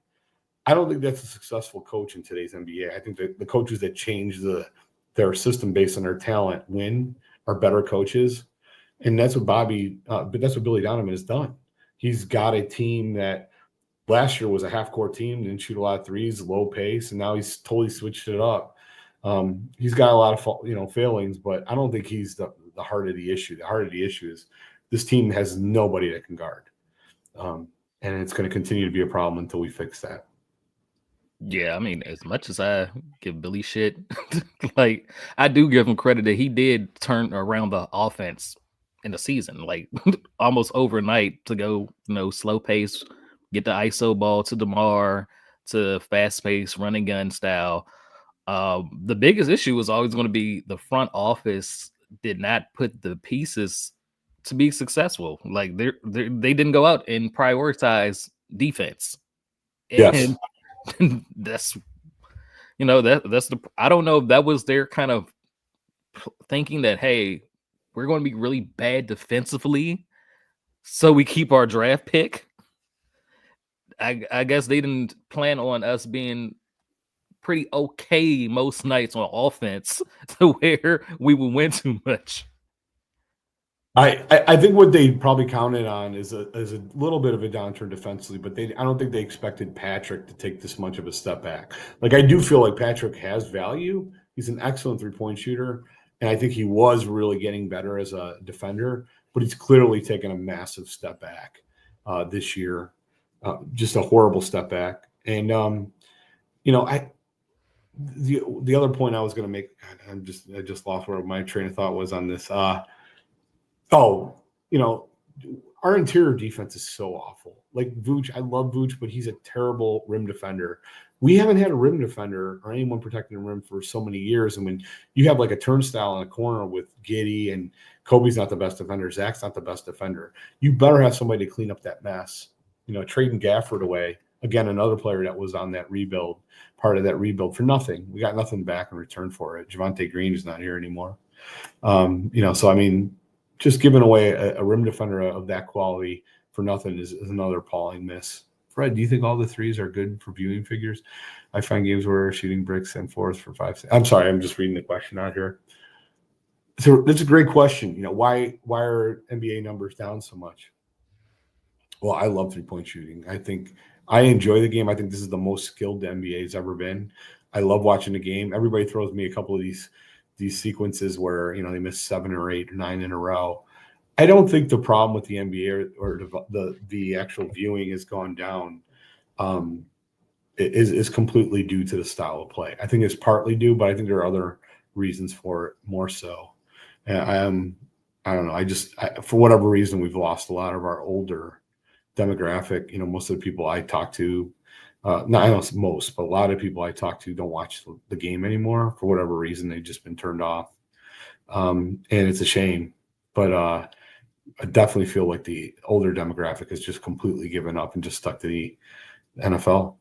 I don't think that's a successful coach in today's NBA. I think that the coaches that change their system based on their talent are better coaches. And that's what Billy Donovan has done. He's got a team that last year was a half-court team, didn't shoot a lot of threes, low pace, and now he's totally switched it up. He's got a lot of failings, but I don't think he's the heart of the issue. The heart of the issue is this team has nobody that can guard. And it's going to continue to be a problem until we fix that. Yeah, I mean, as much as I give Billy shit, like I do give him credit that he did turn around the offense in the season, like almost overnight to go, slow pace, get the ISO ball to DeMar, to fast pace, running gun style. The biggest issue was always going to be the front office did not put the pieces to be successful. Like they didn't go out and prioritize defense. Yes. And that's the I don't know if that was their kind of thinking that, hey, we're going to be really bad defensively so we keep our draft pick. I guess they didn't plan on us being pretty okay most nights on offense to where we would win too much. I think what they probably counted on is a little bit of a downturn defensively, but I don't think they expected Patrick to take this much of a step back. Like, I do feel like Patrick has value. He's an excellent 3-point shooter, and I think he was really getting better as a defender, but he's clearly taken a massive step back this year, just a horrible step back. And the other point I was going to make, I just lost where my train of thought was on this. Our interior defense is so awful. Like Vooch, I love Vooch, but he's a terrible rim defender. We haven't had a rim defender or anyone protecting the rim for so many years. And when you have like a turnstile in a corner with Giddey and Kobe's not the best defender, Zach's not the best defender, you better have somebody to clean up that mess. Trading Gafford away, again, another player that was on that rebuild, part of that rebuild for nothing. We got nothing back in return for it. Javonte Green is not here anymore. So I mean, just giving away a rim defender of that quality for nothing is another appalling miss. Fred, do you think all the threes are good for viewing figures? I find games where we're shooting bricks and fours for 5. I'm sorry, I'm just reading the question out here. So that's a great question. Why are NBA numbers down so much? Well, I love 3-point shooting. I think I enjoy the game. I think this is the most skilled the NBA has ever been. I love watching the game. Everybody throws me a couple of these sequences where they miss 7 or 8 or 9 in a row. I don't think the problem with the NBA or the actual viewing has gone down is completely due to the style of play. I think it's partly due, but I think there are other reasons for it more so. I don't know. For whatever reason, we've lost a lot of our older demographic. Most of the people I talk to, not I know most, but a lot of people I talk to don't watch the game anymore for whatever reason. They've just been turned off, and it's a shame. But I definitely feel like the older demographic has just completely given up and just stuck to the NFL.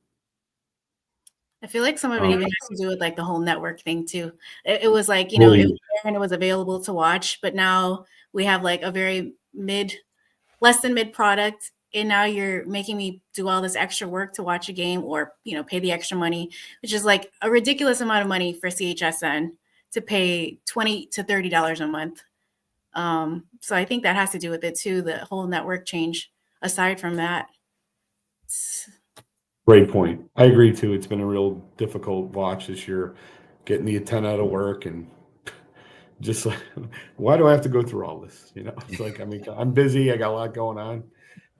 I feel like some of it even has to do with like the whole network thing too. It was like, it was there and it was available to watch, but now we have like a very less than mid product. And now you're making me do all this extra work to watch a game or, pay the extra money, which is like a ridiculous amount of money for CHSN to pay $20 to $30 a month. So I think that has to do with it too, the whole network change. Aside from that. Great point. I agree too. It's been a real difficult watch this year, getting the antenna out of work and just like, why do I have to go through all this? It's like, I'm busy. I got a lot going on.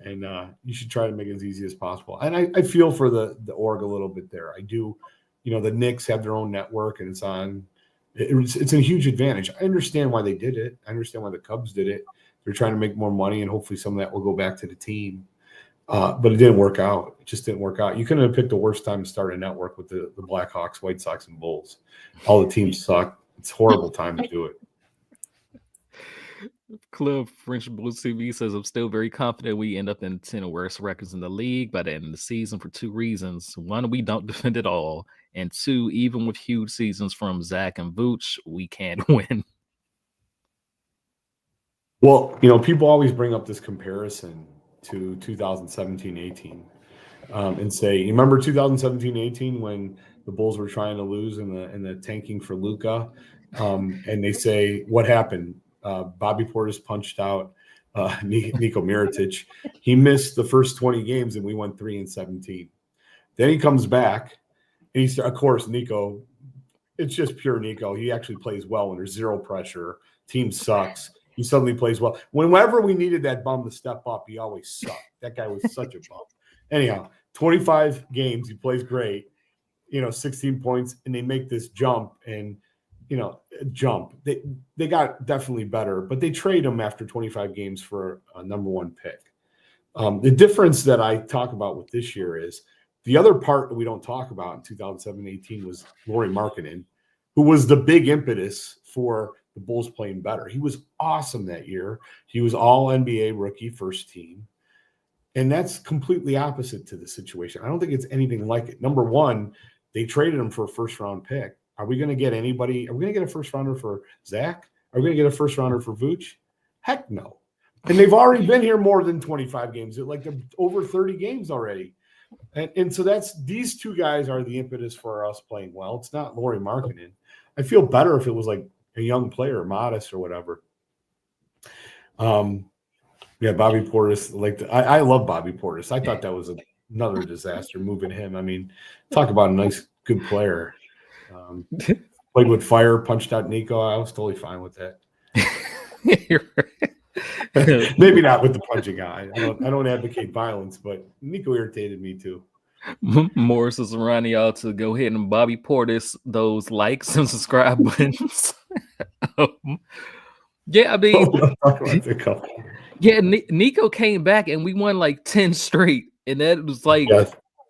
And you should try to make it as easy as possible. And I feel for the org a little bit there. I do, the Knicks have their own network and it's on. It's a huge advantage. I understand why they did it. I understand why the Cubs did it. They're trying to make more money and hopefully some of that will go back to the team. But it didn't work out. It just didn't work out. You couldn't have picked the worst time to start a network with the Blackhawks, White Sox, and Bulls. All the teams suck. It's a horrible time to do it. Cliff French Blues TV says, I'm still very confident we end up in 10 of worst records in the league by the end of the season for 2 reasons. 1, we don't defend at all. And 2, even with huge seasons from Zach and Vooch, we can't win. Well, people always bring up this comparison to 2017-18 and say, you remember 2017-18 when the Bulls were trying to lose in the tanking for Luka? And they say, what happened? Bobby Portis punched out Nico Mirotic. He missed the first 20 games and we won 3-17. Then he comes back and of course, Nico, it's just pure Nico. He actually plays well when there's zero pressure. Team sucks. He suddenly plays well. Whenever we needed that bum to step up, he always sucked. That guy was such a bum. Anyhow, 25 games, he plays great, 16 points, and they make this jump and jump. They got definitely better, but they trade him after 25 games for a number 1 pick. The difference that I talk about with this year is the other part that we don't talk about in 2017-18 was Lauri Markkanen, who was the big impetus for the Bulls playing better. He was awesome that year. He was all NBA rookie first team. And that's completely opposite to the situation. I don't think it's anything like it. Number 1, they traded him for a first round pick. Are we going to get anybody? Are we going to get a first rounder for Zach? Are we going to get a first rounder for Vooch? Heck no. And they've already been here more than 25 games. They're like over 30 games already. And so these two guys are the impetus for us playing well. It's not Lauri Markkanen. I feel better if it was like a young player, Modest or whatever. Yeah, Bobby Portis. I love Bobby Portis. I thought that was another disaster moving him. I mean, talk about a nice, good player. Played with fire, punched out Nico. I was totally fine with that. Maybe not with the punching eye. I don't advocate violence, but Nico irritated me too. Morris is around y'all to go ahead and Bobby Portis those likes and subscribe buttons. Yeah, I mean, yeah, Nico came back and we won like 10 straight, and that was like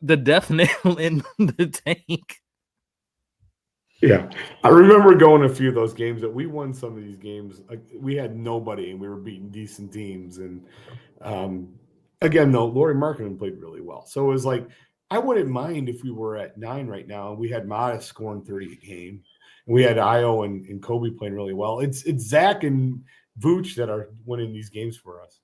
the death nail in the tank. Yeah, I remember going a few of those games that we won. Some of these games, like, we had nobody and we were beating decent teams. And again, though, Lauri Markkanen played really well, so it was like I wouldn't mind if we were at 9 right now and we had Modest scoring 30 a game. We had Io and Kobe playing really well. It's Zach and Vooch that are winning these games for us.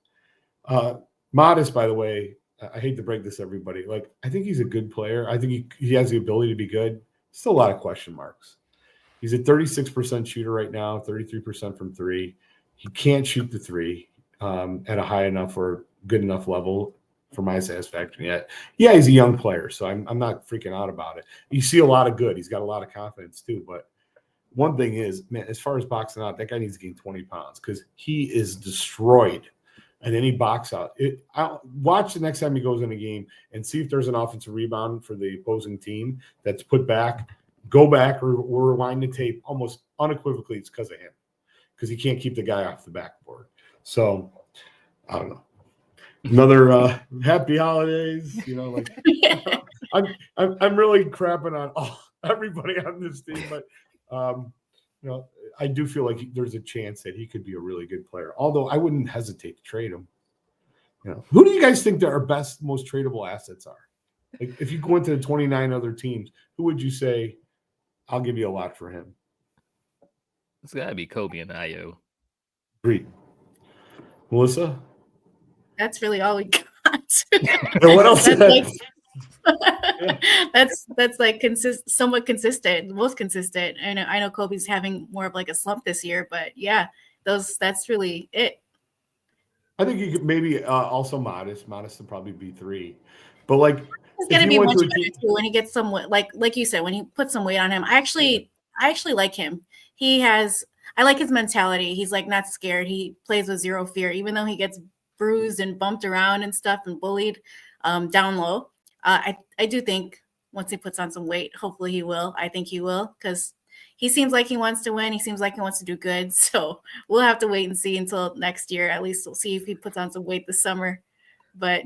Modest, by the way, I hate to break this, everybody. Like, I think he's a good player. I think he has the ability to be good. Still a lot of question marks. He's a 36% shooter right now, 33% from 3. He can't shoot the 3 at a high enough or good enough level for my satisfaction yet. Yeah, he's a young player, so I'm not freaking out about it. You see a lot of good. He's got a lot of confidence too, but one thing is, man, as far as boxing out, that guy needs to gain 20 pounds because he is destroyed. And then he box out. I'll watch the next time he goes in a game and see if there's an offensive rebound for the opposing team that's put back. Go back or rewind the tape. Almost unequivocally, it's because of him, because he can't keep the guy off the backboard. So I don't know. Another happy holidays. Like I'm really crapping on everybody on this team, but I do feel like there's a chance that he could be a really good player. Although I wouldn't hesitate to trade him. Who do you guys think that our best, most tradable assets are? Like, if you go into the 29 other teams, who would you say, I'll give you a lot for him? It's got to be Kobe and Io. Great. Melissa? That's really all we got. And what else? That's like somewhat consistent, most consistent. I know Kobe's having more of like a slump this year, but yeah, that's really it. I think you could maybe also Modest would probably be 3, but like it's gonna be much better too when he gets some like you said, when he puts some weight on him. I actually like him. I like his mentality. He's like not scared. He plays with zero fear, even though he gets bruised and bumped around and stuff and bullied down low. I do think once he puts on some weight, hopefully he will. I think he will, because he seems like he wants to win. He seems like he wants to do good. So we'll have to wait and see until next year. At least we'll see if he puts on some weight this summer. But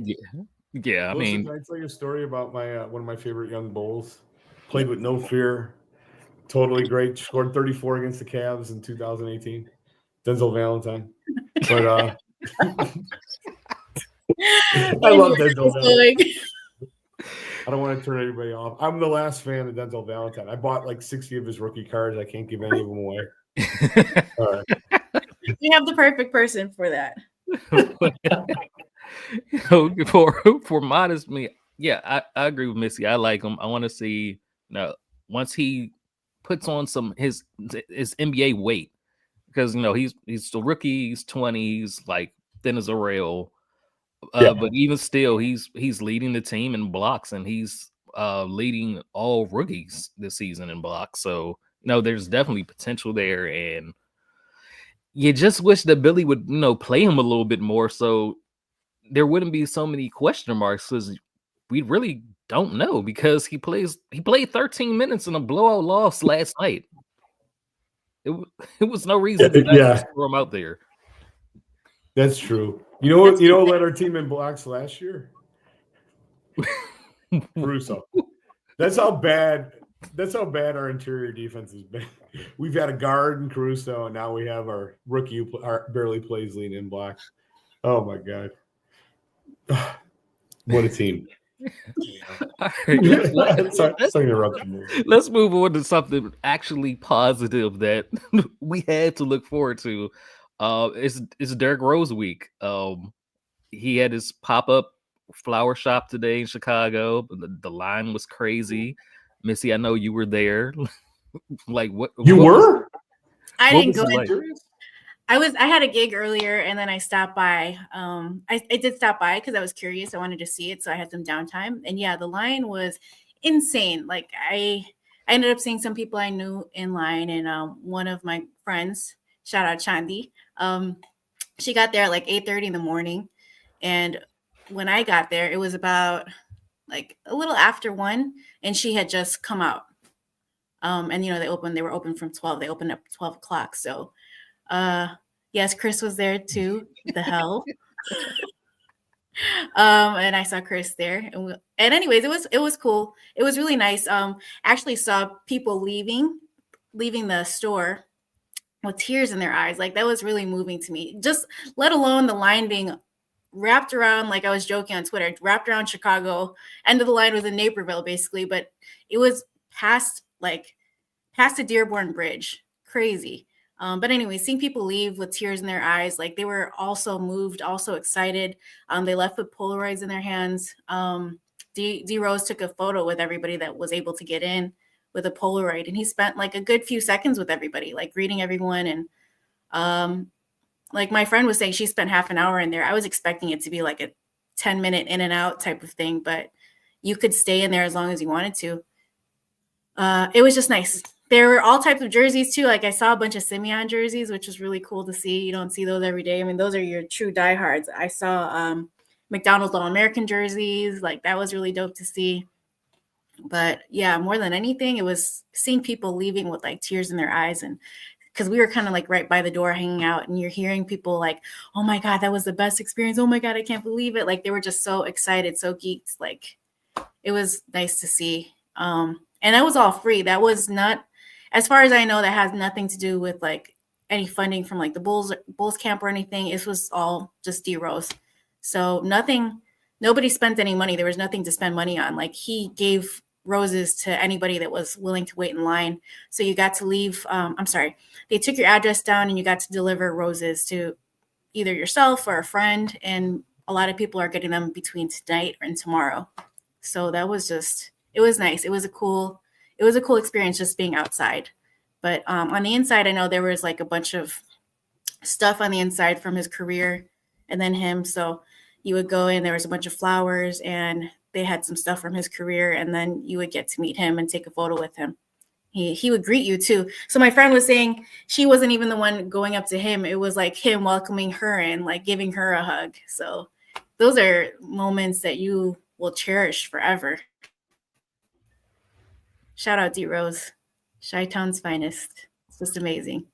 yeah. I mean, can I tell you a story about my one of my favorite young Bulls? Played with no fear, totally great. Scored 34 against the Cavs in 2018. Denzel Valentine. But I love Denzel Valentine. I don't want to turn anybody off. I'm the last fan of Denzel Valentine. I bought like 60 of his rookie cards. I can't give any of them away. All right. You have the perfect person for that. For Modest, me, yeah, I agree with Missy. I like him. I want to see once he puts on his NBA weight, because he's a rookie. He's 20. He's like thin as a rail. But even still, he's leading the team in blocks, and he's leading all rookies this season in blocks. So there's definitely potential there, and you just wish that Billy would play him a little bit more, so there wouldn't be so many question marks, because we really don't know, because he played 13 minutes in a blowout loss last night. It was no reason to throw him out there. That's true. You know what led our team in blocks last year? Caruso. That's how bad our interior defense has been. We've had a guard in Caruso, and now we have our rookie who barely plays lead in blocks. Oh my God. What a team. All right, let's move on to something actually positive that we had to look forward to. It's Derrick Rose week. He had his pop-up flower shop today in Chicago. The line was crazy. Missy, I know you were there. Like what? You were? I didn't go. Like? I had a gig earlier and then I stopped by. I did stop by because I was curious. I wanted to see it. So I had some downtime. And yeah, the line was insane. Like I ended up seeing some people I knew in line, and one of my friends, shout out Chandi, she got there at like 8:30 in the morning. And when I got there, it was about like a little after 1, and she had just come out. And they were open from 12. They opened up 12 o'clock. So yes, Chris was there too. The hell. And I saw Chris there, and anyways, it was cool. It was really nice. Actually saw people leaving the store with tears in their eyes. Like that was really moving to me. Just let alone the line being wrapped around, like I was joking on Twitter, wrapped around Chicago. End of the line was in Naperville, basically, but it was past the Dearborn Bridge. Crazy. But anyway, seeing people leave with tears in their eyes, like they were also moved, also excited. They left with Polaroids in their hands. D Rose took a photo with everybody that was able to get in with a Polaroid, and he spent like a good few seconds with everybody, like greeting everyone. And like my friend was saying, she spent half an hour in there. I was expecting it to be like a 10-minute in and out type of thing, but you could stay in there as long as you wanted to. It was just nice. There were all types of jerseys too. Like I saw a bunch of Simeon jerseys, which was really cool to see. You don't see those every day. I mean, those are your true diehards. I saw McDonald's All-American jerseys. Like that was really dope to see. But yeah, more than anything, it was seeing people leaving with like tears in their eyes, and because we were kind of like right by the door hanging out, and you're hearing people like, oh my God, that was the best experience. Oh my God, I can't believe it. Like they were just so excited, so geeked. Like it was nice to see. And that was all free. That was not, as far as I know, that has nothing to do with like any funding from like the Bulls camp or anything. It was all just D Rose. So nobody spent any money. There was nothing to spend money on. Like he gave roses to anybody that was willing to wait in line. So you got to leave. They took your address down and you got to deliver roses to either yourself or a friend. And a lot of people are getting them between tonight and tomorrow. So that was it was nice. It was a cool experience just being outside. But on the inside, I know there was like a bunch of stuff on the inside from his career and then him. So you would go in, there was a bunch of flowers and they had some stuff from his career, and then you would get to meet him and take a photo with him. He would greet you too. So my friend was saying she wasn't even the one going up to him. It was like him welcoming her and like giving her a hug. So those are moments that you will cherish forever. Shout out D Rose, Chi-Town's finest. It's just amazing.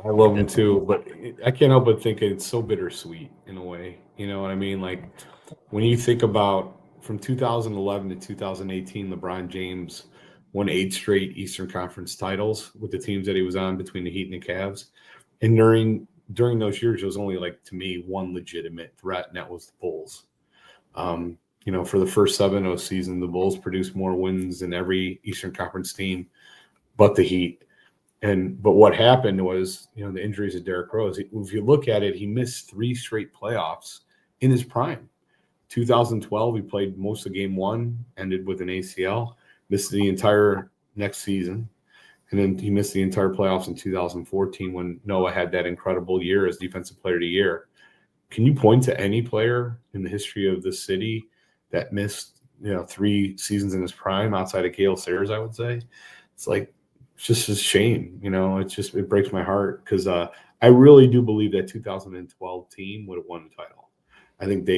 I love him too, but I can't help but think it's so bittersweet in a way. You know what I mean? Like when you think about from 2011 to 2018, LeBron James won 8 straight Eastern Conference titles with the teams that he was on between the Heat and the Cavs. And during those years, there was only like, to me, one legitimate threat, and that was the Bulls. For the first 7-0 season, the Bulls produced more wins than every Eastern Conference team but the Heat. But what happened was, the injuries of Derrick Rose. If you look at it, he missed 3 straight playoffs in his prime. 2012, he played most of game 1, ended with an ACL, missed the entire next season. And then he missed the entire playoffs in 2014 when Noah had that incredible year as Defensive Player of the Year. Can you point to any player in the history of the city that missed, 3 seasons in his prime outside of Gale Sayers, I would say? It's just a shame, it breaks my heart because I really do believe that 2012 team would have won the title. I think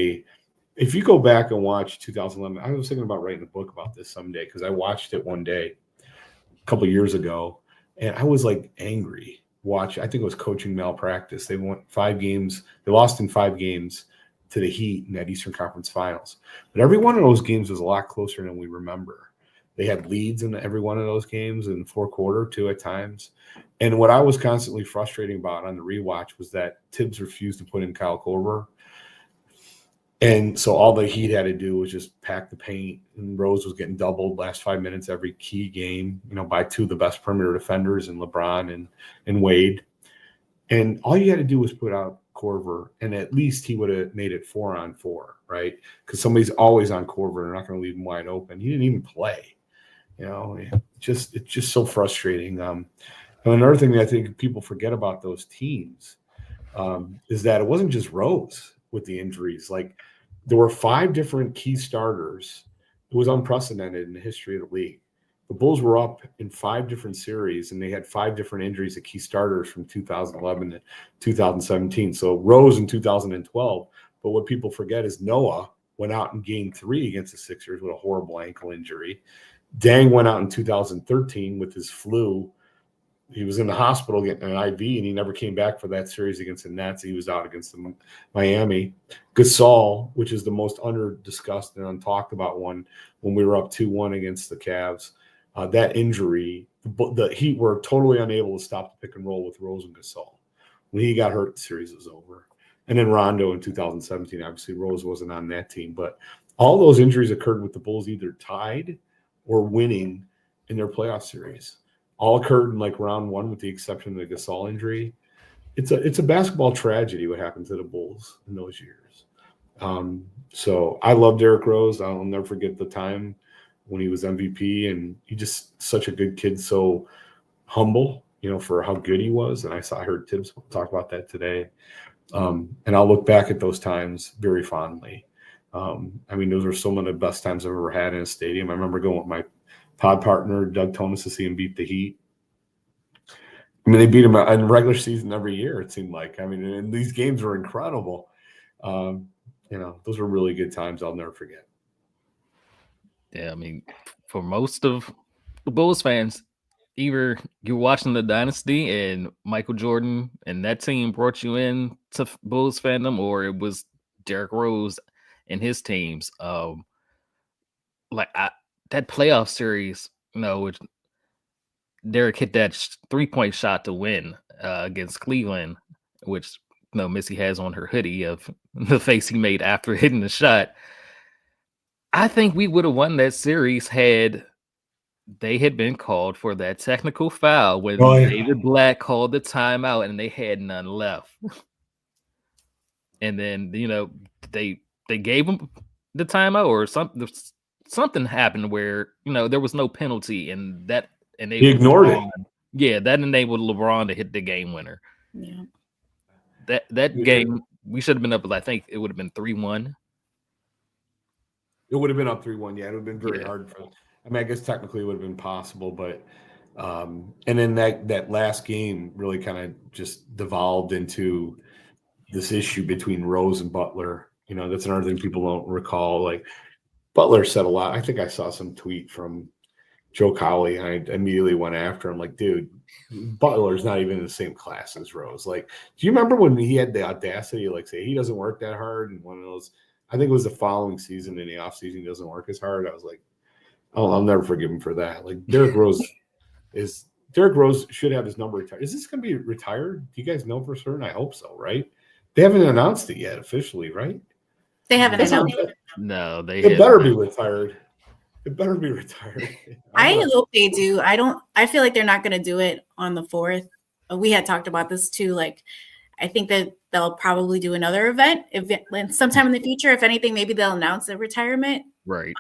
if you go back and watch 2011, I was thinking about writing a book about this someday because I watched it one day a couple of years ago and I was like angry. I think it was coaching malpractice. They won 5 games. They lost in 5 games to the Heat in that Eastern Conference Finals. But every one of those games was a lot closer than we remember. They had leads in every one of those games in the fourth quarter too at times. And what I was constantly frustrating about on the rewatch was that Tibbs refused to put in Kyle Korver. And so all the Heat had to do was just pack the paint, and Rose was getting doubled last 5 minutes every key game, by 2 of the best perimeter defenders in LeBron and Wade. And all you had to do was put out Corver, and at least he would have made it 4-on-4, right? Because somebody's always on Corver. They're not going to leave him wide open. He didn't even play. It's just so frustrating. And another thing that I think people forget about those teams is that it wasn't just Rose with the injuries. Like, there were 5 different key starters. It was unprecedented in the history of the league. The Bulls were up in 5 different series, and they had 5 different injuries of key starters from 2011 to 2017. So Rose in 2012. But what people forget is Noah went out in game 3 against the Sixers with a horrible ankle injury. Dang went out in 2013 with his flu. He was in the hospital getting an IV, and he never came back for that series against the Nets. He was out against the Miami. Gasol, which is the most under-discussed and untalked about one, when we were up 2-1 against the Cavs, that injury, the Heat were totally unable to stop the pick and roll with Rose and Gasol. When he got hurt, the series was over. And then Rondo in 2017, obviously Rose wasn't on that team. But all those injuries occurred with the Bulls either tied or winning in their playoff series. All occurred in like round 1 with the exception of the Gasol injury. It's a basketball tragedy what happened to the Bulls in those years. So I love Derrick Rose. I'll never forget the time when he was MVP, and he just such a good kid, so humble, for how good he was. And I heard Tibbs talk about that today. And I'll look back at those times very fondly. Those are some of the best times I've ever had in a stadium. I remember going with my pod partner, Doug Tonis, to see him beat the Heat. They beat him in regular season every year, it seemed like. And these games were incredible. Those were really good times I'll never forget. Yeah, for most of the Bulls fans, either you're watching the dynasty and Michael Jordan and that team brought you in to Bulls fandom, or it was Derrick Rose and his teams. That playoff series, which Derrick hit that 3-point shot to win against Cleveland, which Missy has on her hoodie of the face he made after hitting the shot. I think we would have won that series had they had been called for that technical foul when David Black called the timeout and they had none left. And then, they gave him the timeout, or something happened where, there was no penalty, and that enabled he ignored LeBron. Yeah, that enabled LeBron to hit the game winner. Yeah. That game, we should have been up, I think it would have been 3-1. It would have been up 3-1. Yeah, it would have been very hard for. I guess technically it would have been possible, but and then that last game really kind of just devolved into this issue between Rose and Butler. That's another thing people don't recall. Like, Butler said a lot. I think I saw some tweet from Joe Cowley, and I immediately went after him. Like, dude, Butler's not even in the same class as Rose. Like, do you remember when he had the audacity to say he doesn't work that hard? And one of those, I think it was the following season in the offseason, he doesn't work as hard. I was like, oh, I'll never forgive him for that. Like, Derrick Rose should have his number retired. Is this going to be retired? Do you guys know for certain? I hope so, right? They haven't announced it yet officially, right? They haven't announced it. No, it better be retired. It better be retired. I hope they do. I feel like they're not going to do it on the 4th. We had talked about this too. Like, I think that they'll probably do another event sometime in the future. If anything, maybe they'll announce a retirement. Right.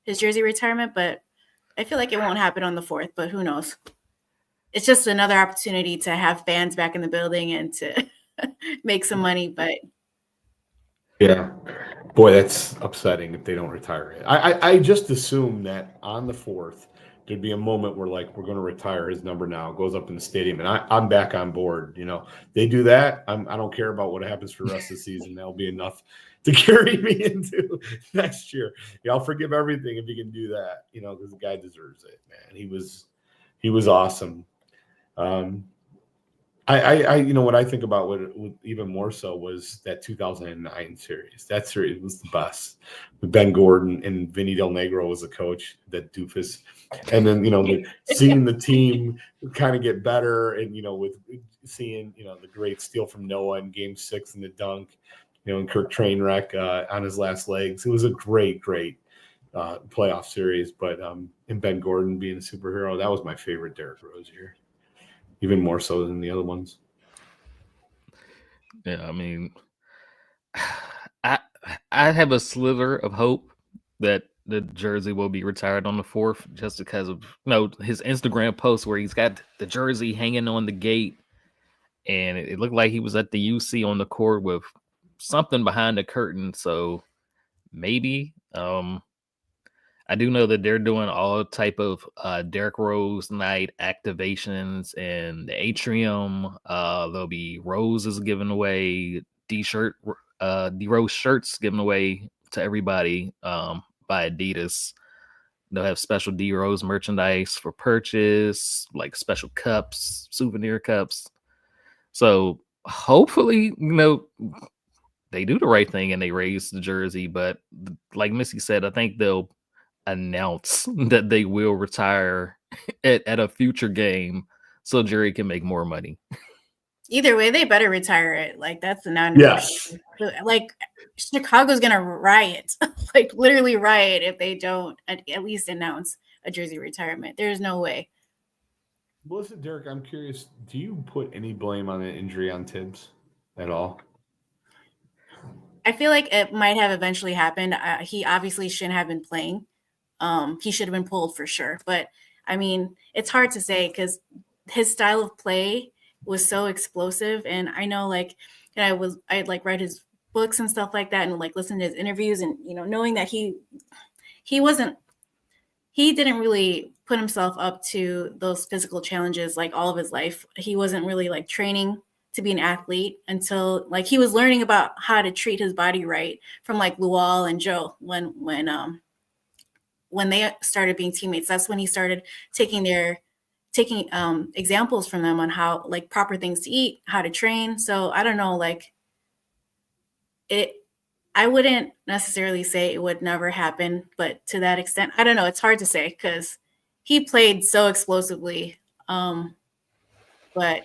His jersey retirement, but I feel like it won't happen on the 4th, but who knows? It's just another opportunity to have fans back in the building and to make some money, but yeah, boy, that's upsetting if they don't retire it. I just assume that on the 4th there'd be a moment where, like, we're going to retire his number now. It goes up in the stadium, and I'm back on board. They do that. I don't care about what happens for the rest of the season. That'll be enough to carry me into next year. Yeah, I'll forgive everything if you can do that. Because the guy deserves it, man. He was awesome. What I think about what even more so was that 2009 series. That series was the best. With Ben Gordon and Vinny Del Negro was the coach, that doofus. And then, seeing the team kind of get better, and, with seeing, the great steal from Noah in Game 6 and the dunk, and Kirk Trainwreck on his last legs. It was a great playoff series. But and Ben Gordon being a superhero, that was my favorite Derrick Rose year. Even more so than the other ones. Yeah, I mean, I I have a slither of hope that the jersey will be retired on the 4th, just because of his Instagram post where he's got the jersey hanging on the gate, and it looked like he was at the UC on the court with something behind the curtain. So maybe. I do know that they're doing all type of Derrick Rose night activations in the atrium. There'll be roses given away, D Rose shirts given away to everybody by Adidas. They'll have special D Rose merchandise for purchase, like special cups, souvenir cups. So hopefully, they do the right thing and they raise the jersey. But like Missy said, I think they'll announce that they will retire at a future game so Jerry can make more money. Either way, they better retire it. Like, that's the Yes. non-negotiable. Like, Chicago's gonna riot, like literally riot, if they don't at least announce a jersey retirement. There's no way. Well, listen, Derek, I'm curious. Do you put any blame on an injury on Tibbs at all? I feel like it might have eventually happened. He obviously shouldn't have been playing. He should have been pulled for sure. But I mean, it's hard to say because his style of play was so explosive. And I know, like, I'd like read his books and stuff like that, and like listen to his interviews, and knowing that he didn't really put himself up to those physical challenges like all of his life. He wasn't really like training to be an athlete until like he was learning about how to treat his body right from like Luol and Joe when they started being teammates. That's when he started taking examples from them on how like proper things to eat, how to train. So I don't know, like I wouldn't necessarily say it would never happen, but to that extent, I don't know. It's hard to say because he played so explosively. But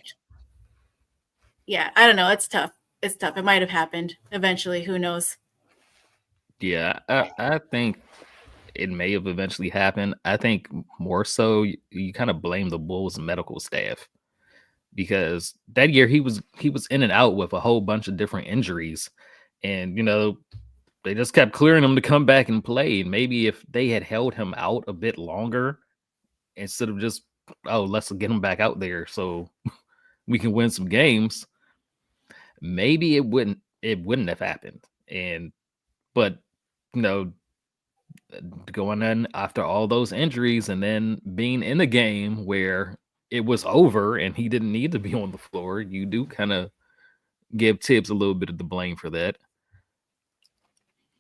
yeah, I don't know. It's tough. It's tough. It might have happened eventually. Who knows? Yeah, I think it may have eventually happened. I think more so you kind of blame the Bulls medical staff, because that year he was in and out with a whole bunch of different injuries, and they just kept clearing him to come back and play. And maybe if they had held him out a bit longer instead of just, oh, let's get him back out there so we can win some games, maybe it wouldn't have happened. But going in after all those injuries and then being in a game where it was over and he didn't need to be on the floor, you do kind of give Tibbs a little bit of the blame for that.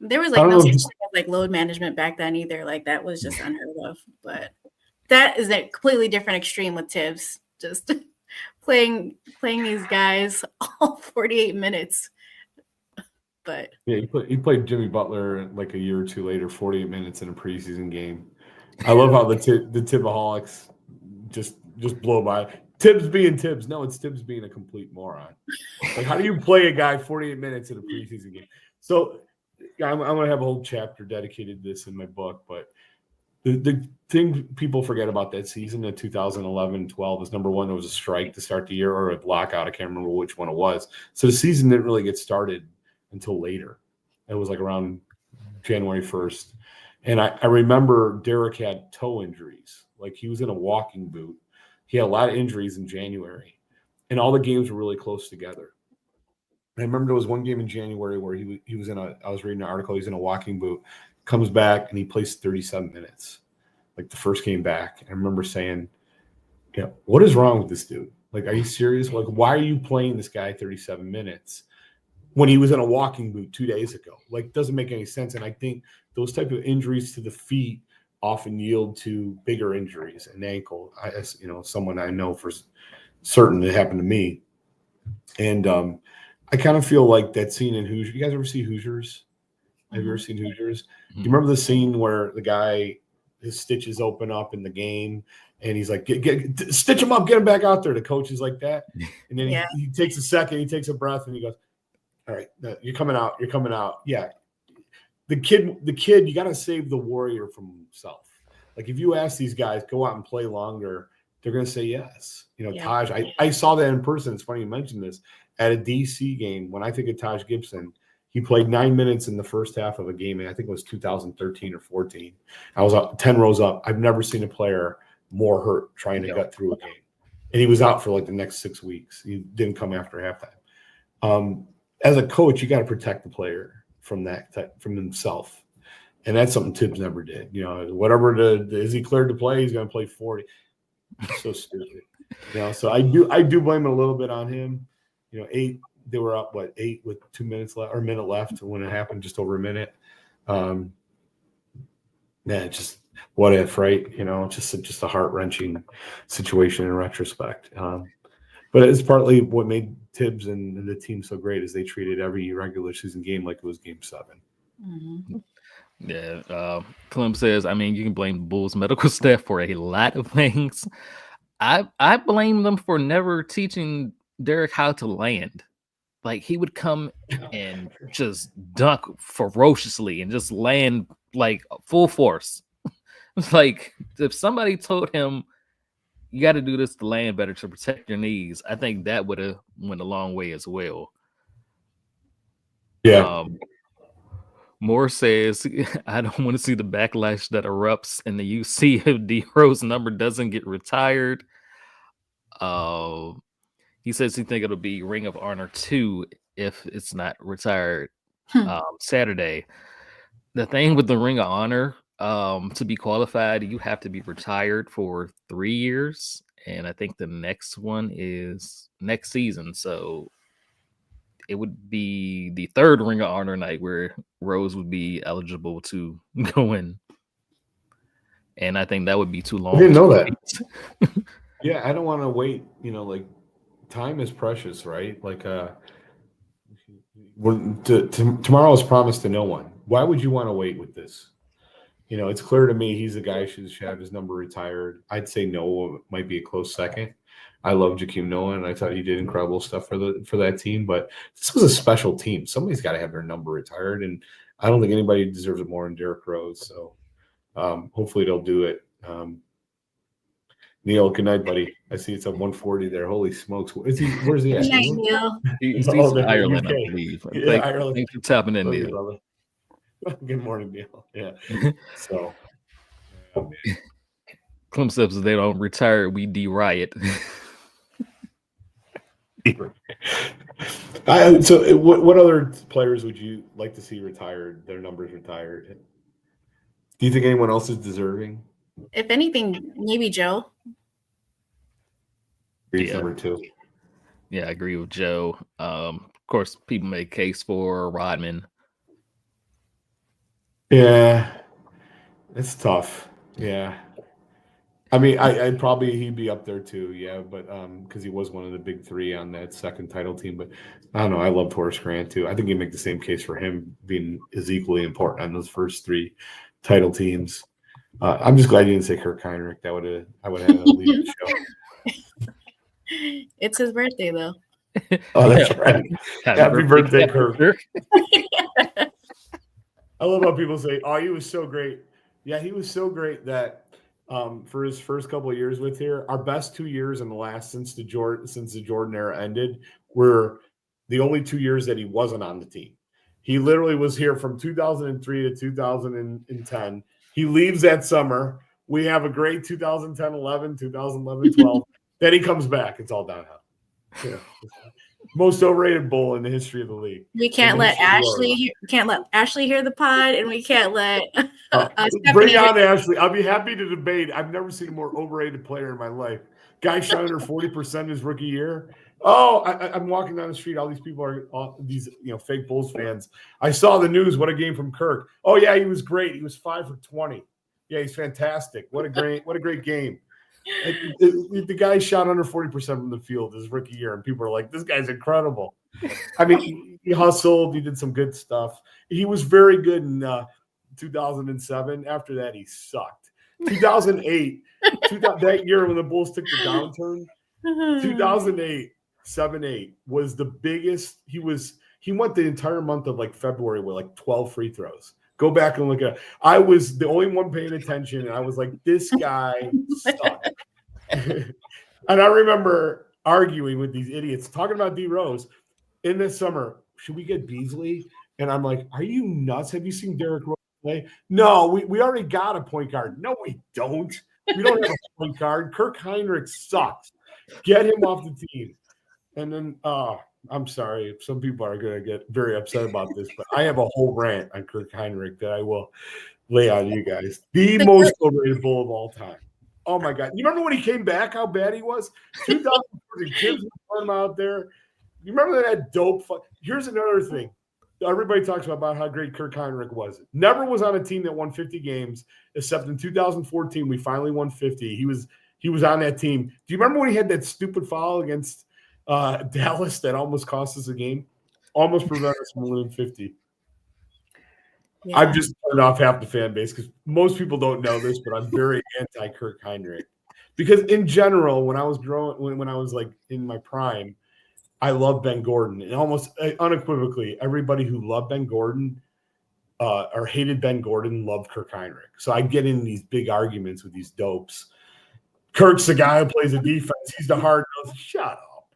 There was like no such thing as like load management back then either. Like that was just unheard of. But that is a completely different extreme with Tibbs. Just playing these guys all 48 minutes. But yeah, he played Jimmy Butler like a year or two later, 48 minutes in a preseason game. I love how the Tibbaholics just blow by. Tibbs being Tibbs. No, it's Tibbs being a complete moron. Like, how do you play a guy 48 minutes in a preseason game? So I'm going to have a whole chapter dedicated to this in my book, but the thing people forget about that season of 2011-12 is, number one, there was a strike to start the year, or a lockout. I can't remember which one it was. So the season didn't really get started until later. It was like around January 1st. And I remember Derek had toe injuries. Like, he was in a walking boot. He had a lot of injuries in January, and all the games were really close together. I remember there was one game in January where he was I was reading an article, he's in a walking boot, comes back and he plays 37 minutes, like the first game back. And I remember saying, yeah, what is wrong with this dude? Like, are you serious? Like, why are you playing this guy 37 minutes when he was in a walking boot 2 days ago? Like, doesn't make any sense. And I think those type of injuries to the feet often yield to bigger injuries. An ankle, as someone I know for certain, it happened to me. And I kind of feel like that scene in Hoosiers. You guys ever see Hoosiers? Have you ever seen Hoosiers? Do you remember the scene where the guy, his stitches open up in the game, and he's like, get stitch him up, get him back out there. The coach is like that. And then he takes a second, he takes a breath, and he goes, all right, you're coming out. You're coming out. Yeah. The kid, you got to save the warrior from himself. Like, if you ask these guys, go out and play longer, they're going to say yes. Taj, I saw that in person. It's funny you mentioned this. at a DC game, when I think of Taj Gibson, he played 9 minutes in the first half of a game, and I think it was 2013 or 14. I was up 10 rows up. I've never seen a player more hurt trying to gut through a game. And he was out for like the next 6 weeks. He didn't come after halftime. As a coach, you got to protect the player from himself. And that's something Tibbs never did. You know, whatever is he cleared to play, he's going to play 40. So stupid. You know, so I do blame it a little bit on him. You know, they were up 8 with 2 minutes left or a minute left when it happened, just over a minute. Just what if, right? You know, just a heart-wrenching situation in retrospect. But it's partly what made Tibbs and the team so great is they treated every regular season game like it was game 7. Mm-hmm. Yeah. Clem says, I mean, you can blame the Bulls medical staff for a lot of things. I blame them for never teaching Derek how to land. Like, he would come and just dunk ferociously and just land like full force. Like, if somebody told him you got to do this to land better to protect your knees, I think that would have went a long way as well. Yeah. Moore says, I don't want to see the backlash that erupts in the UC if D Rose number doesn't get retired. He says he think it'll be Ring of Honor 2 if it's not retired Saturday. The thing with the Ring of Honor, to be qualified, you have to be retired for 3 years. And I think the next one is next season. So it would be the third Ring of Honor night where Rose would be eligible to go in. And I think that would be too long. I didn't know that. Yeah, I don't want to wait. You know, like, time is precious, right? Like, tomorrow is promised to no one. Why would you want to wait with this? You know, it's clear to me he's the guy who should have his number retired. I'd say Noah might be a close second. I love Jakeem Noah, and I thought he did incredible stuff for that team. But this was a special team. Somebody's got to have their number retired, and I don't think anybody deserves it more than Derrick Rose. So hopefully they'll do it. Neil, good night, buddy. I see it's at 140 there. Holy smokes. Where's he at? Good night, Neil. He's in Ireland, I UK. believe. Yeah, Ireland. Thanks for tapping in, Love you, Neil. brother. Good morning, Neil. Yeah. So, Clem says if they don't retire, we de-riot. So what other players would you like to see retired, their numbers retired? Do you think anyone else is deserving? If anything, maybe Joe. Number 2. Yeah, I agree with Joe. Of course, people make a case for Rodman. Yeah, it's tough. Yeah. I mean, I'd probably he'd be up there too, yeah, but because he was one of the big 3 on that second title team. But I don't know, I loved Horace Grant too. I think you make the same case for him being as equally important on those first 3 title teams. I'm just glad you didn't say Kirk Heinrich. I would have had to leave the show. It's his birthday though. Oh, that's right. Happy birthday, Kirk. I love how people say, "Oh, he was so great." Yeah, he was so great that for his first couple of years with here, our best 2 years in the last since the Jordan era ended were the only 2 years that he wasn't on the team. He literally was here from 2003 to 2010. He leaves that summer. We have a great 2010, 11, 2011, 12. Then he comes back. It's all downhill. Yeah. Most overrated Bull in the history of the league. We can't let Ashley hear the pod, and we can't let bring on Ashley. I'll be happy to debate. I've never seen a more overrated player in my life. Guy shot under 40% his rookie year. Oh, I'm walking down the street. All these people are these fake Bulls fans. I saw the news. What a game from Kirk. Oh yeah, he was great. He was 5 for 20. Yeah, he's fantastic. What a great game. The guy shot under 40% from the field his rookie year, and people are like, "This guy's incredible." I mean, he hustled. He did some good stuff. He was very good in 2007. After that, he sucked. 2008, that year when the Bulls took the downturn, 2008. 7-8 was the biggest. He went the entire month of like February with like 12 free throws. Go back and look at it. I was the only one paying attention, and I was like, this guy sucked. And I remember arguing with these idiots, talking about D Rose. in this summer, should we get Beasley? And I'm like, are you nuts? Have you seen Derrick Rose play? No, we already got a point guard. No, we don't. We don't have a point guard. Kirk Heinrich sucks. Get him off the team. And then, I'm sorry. Some people are going to get very upset about this, but I have a whole rant on Kirk Heinrich that I will lay on you guys. The most overrated Bull of all time. Oh, my God. You remember when he came back, how bad he was? 2014, kids were him out there. You remember that dope? Here's another thing. Everybody talks about how great Kirk Heinrich was. Never was on a team that won 50 games, except in 2014, we finally won 50. He was on that team. Do you remember when he had that stupid foul against Dallas that almost cost us a game? Almost prevented us from winning 50. Yeah. I've just turned off half the fan base because most people don't know this, but I'm very anti-Kirk Heinrich. Because in general, when I was when I was like in my prime, I love Ben Gordon. And almost unequivocally, everybody who loved Ben Gordon or hated Ben Gordon loved Kirk Heinrich. So I get in these big arguments with these dopes. Kirk's the guy who plays the defense. He's the hard nose. Shut up.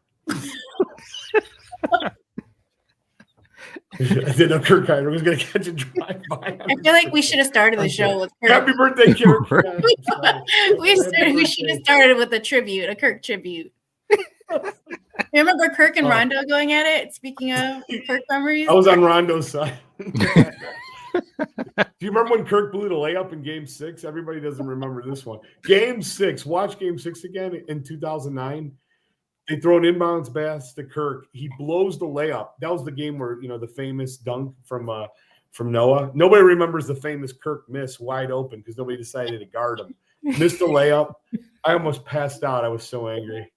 I didn't know Kirk Heinrich was going to catch a drive-by. I feel like we should have started the show with Kirk. Happy birthday, Kirk. We should have started with a Kirk tribute. Remember Kirk and Rondo going at it? Speaking of Kirk memories. I was on Rondo's side. Do you remember when Kirk blew the layup in Game 6? Everybody doesn't remember this one. Game 6. Watch Game 6 again in 2009. They throw an inbounds pass to Kirk. He blows the layup. That was the game where, the famous dunk from Noah. Nobody remembers the famous Kirk miss wide open because nobody decided to guard him. Missed the layup. I almost passed out. I was so angry.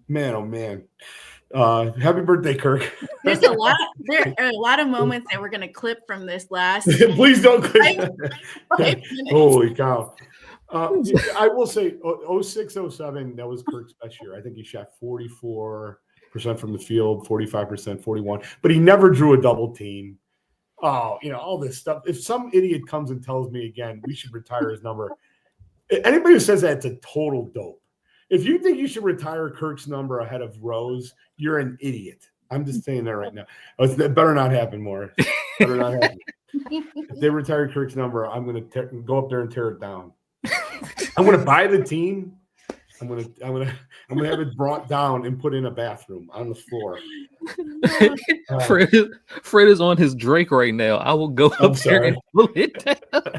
Man, oh man. Happy birthday, Kirk. There are a lot of moments that we're going to clip from this last. Please don't clip. Holy cow. I will say 06-07, that was Kirk's best year. I think he shot 44% from the field, 45%, 41, but he never drew a double team. Oh, all this stuff. If some idiot comes and tells me again, we should retire his number. Anybody who says that, it's a total dope. If you think you should retire Kirk's number ahead of Rose, you're an idiot. I'm just saying that right now. It better not happen, Morris. Better not happen. If they retire Kirk's number, I'm going to go up there and tear it down. I'm going to buy the team. I'm going to have it brought down and put in a bathroom on the floor. Fred is on his Drake right now. I will go up there and pull it down.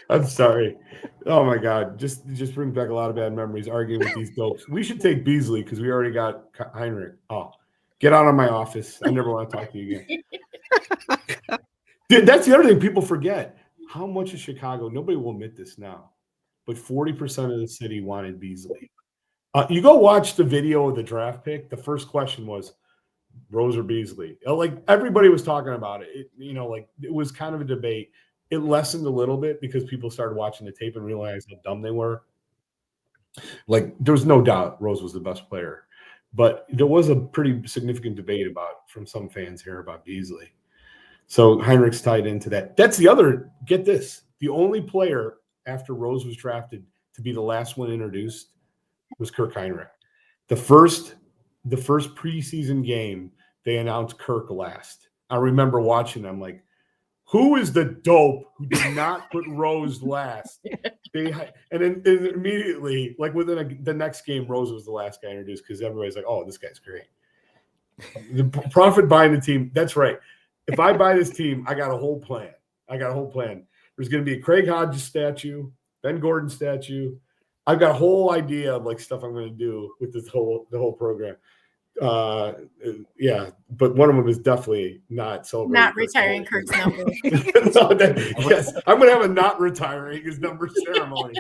I'm sorry. Oh my God. Just brings back a lot of bad memories arguing with these dopes. We should take Beasley because we already got Heinrich. Oh, get out of my office. I never want to talk to you again. Dude, that's the other thing people forget. How much is Chicago? Nobody will admit this now, but 40% of the city wanted Beasley. You go watch the video of the draft pick. The first question was Rose or Beasley. Like everybody was talking about it. It was kind of a debate. It lessened a little bit because people started watching the tape and realized how dumb they were. Like there was no doubt Rose was the best player, but there was a pretty significant debate from some fans here about Beasley. So Heinrich's tied into that. That's the other. Get this: the only player after Rose was drafted to be the last one introduced was Kirk Heinrich. The first preseason game, they announced Kirk last. I remember watching. I'm like, who is the dope who did not put Rose last? And then immediately, like within the next game, Rose was the last guy introduced because everybody's like, oh, this guy's great. The profit buying the team. That's right. If I buy this team, I got a whole plan. There's going to be a Craig Hodges statue, Ben Gordon statue. I've got a whole idea of like stuff I'm going to do with the whole program. Yeah, but one of them is definitely not celebrating. Not retiring Kirk's number. Yes, I'm going to have a not retiring his number ceremony.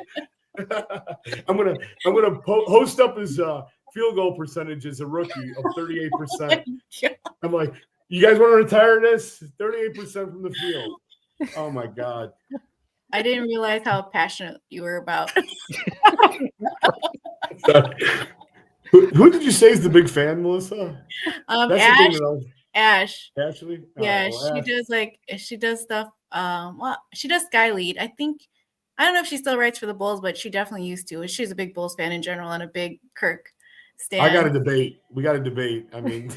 I'm going to host up his field goal percentage as a rookie of 38%. I'm like, you guys want to retire this? 38% from the field. Oh my God. I didn't realize how passionate you were about. Who did you say is the big fan, Melissa? Ash. Ashley? Yeah, she does stuff. She does Sky Lead. I don't know if she still writes for the Bulls, but she definitely used to. She's a big Bulls fan in general and a big Kirk stan. I got a debate. We got a debate. I mean,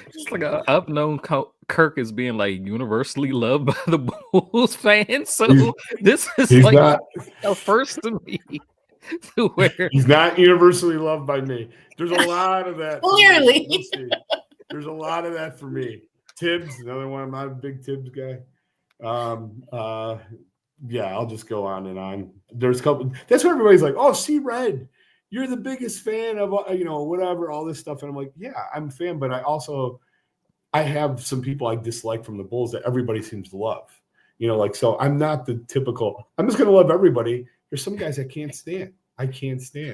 It's like I've known Kirk as being like universally loved by the Bulls fans, so this is he's like not a first to me. To where he's not universally loved by me. There's a lot of that. Clearly. We'll see. There's a lot of that for me. Tibbs, another one. I'm not a big Tibbs guy. Yeah, I'll just go on and on. There's a couple. That's where everybody's like, "Oh, see, Red, you're the biggest fan of whatever, all this stuff." And I'm like, "Yeah, I'm a fan, but I have some people I dislike from the Bulls that everybody seems to love. So I'm not the typical. I'm just going to love everybody. There's some guys I can't stand.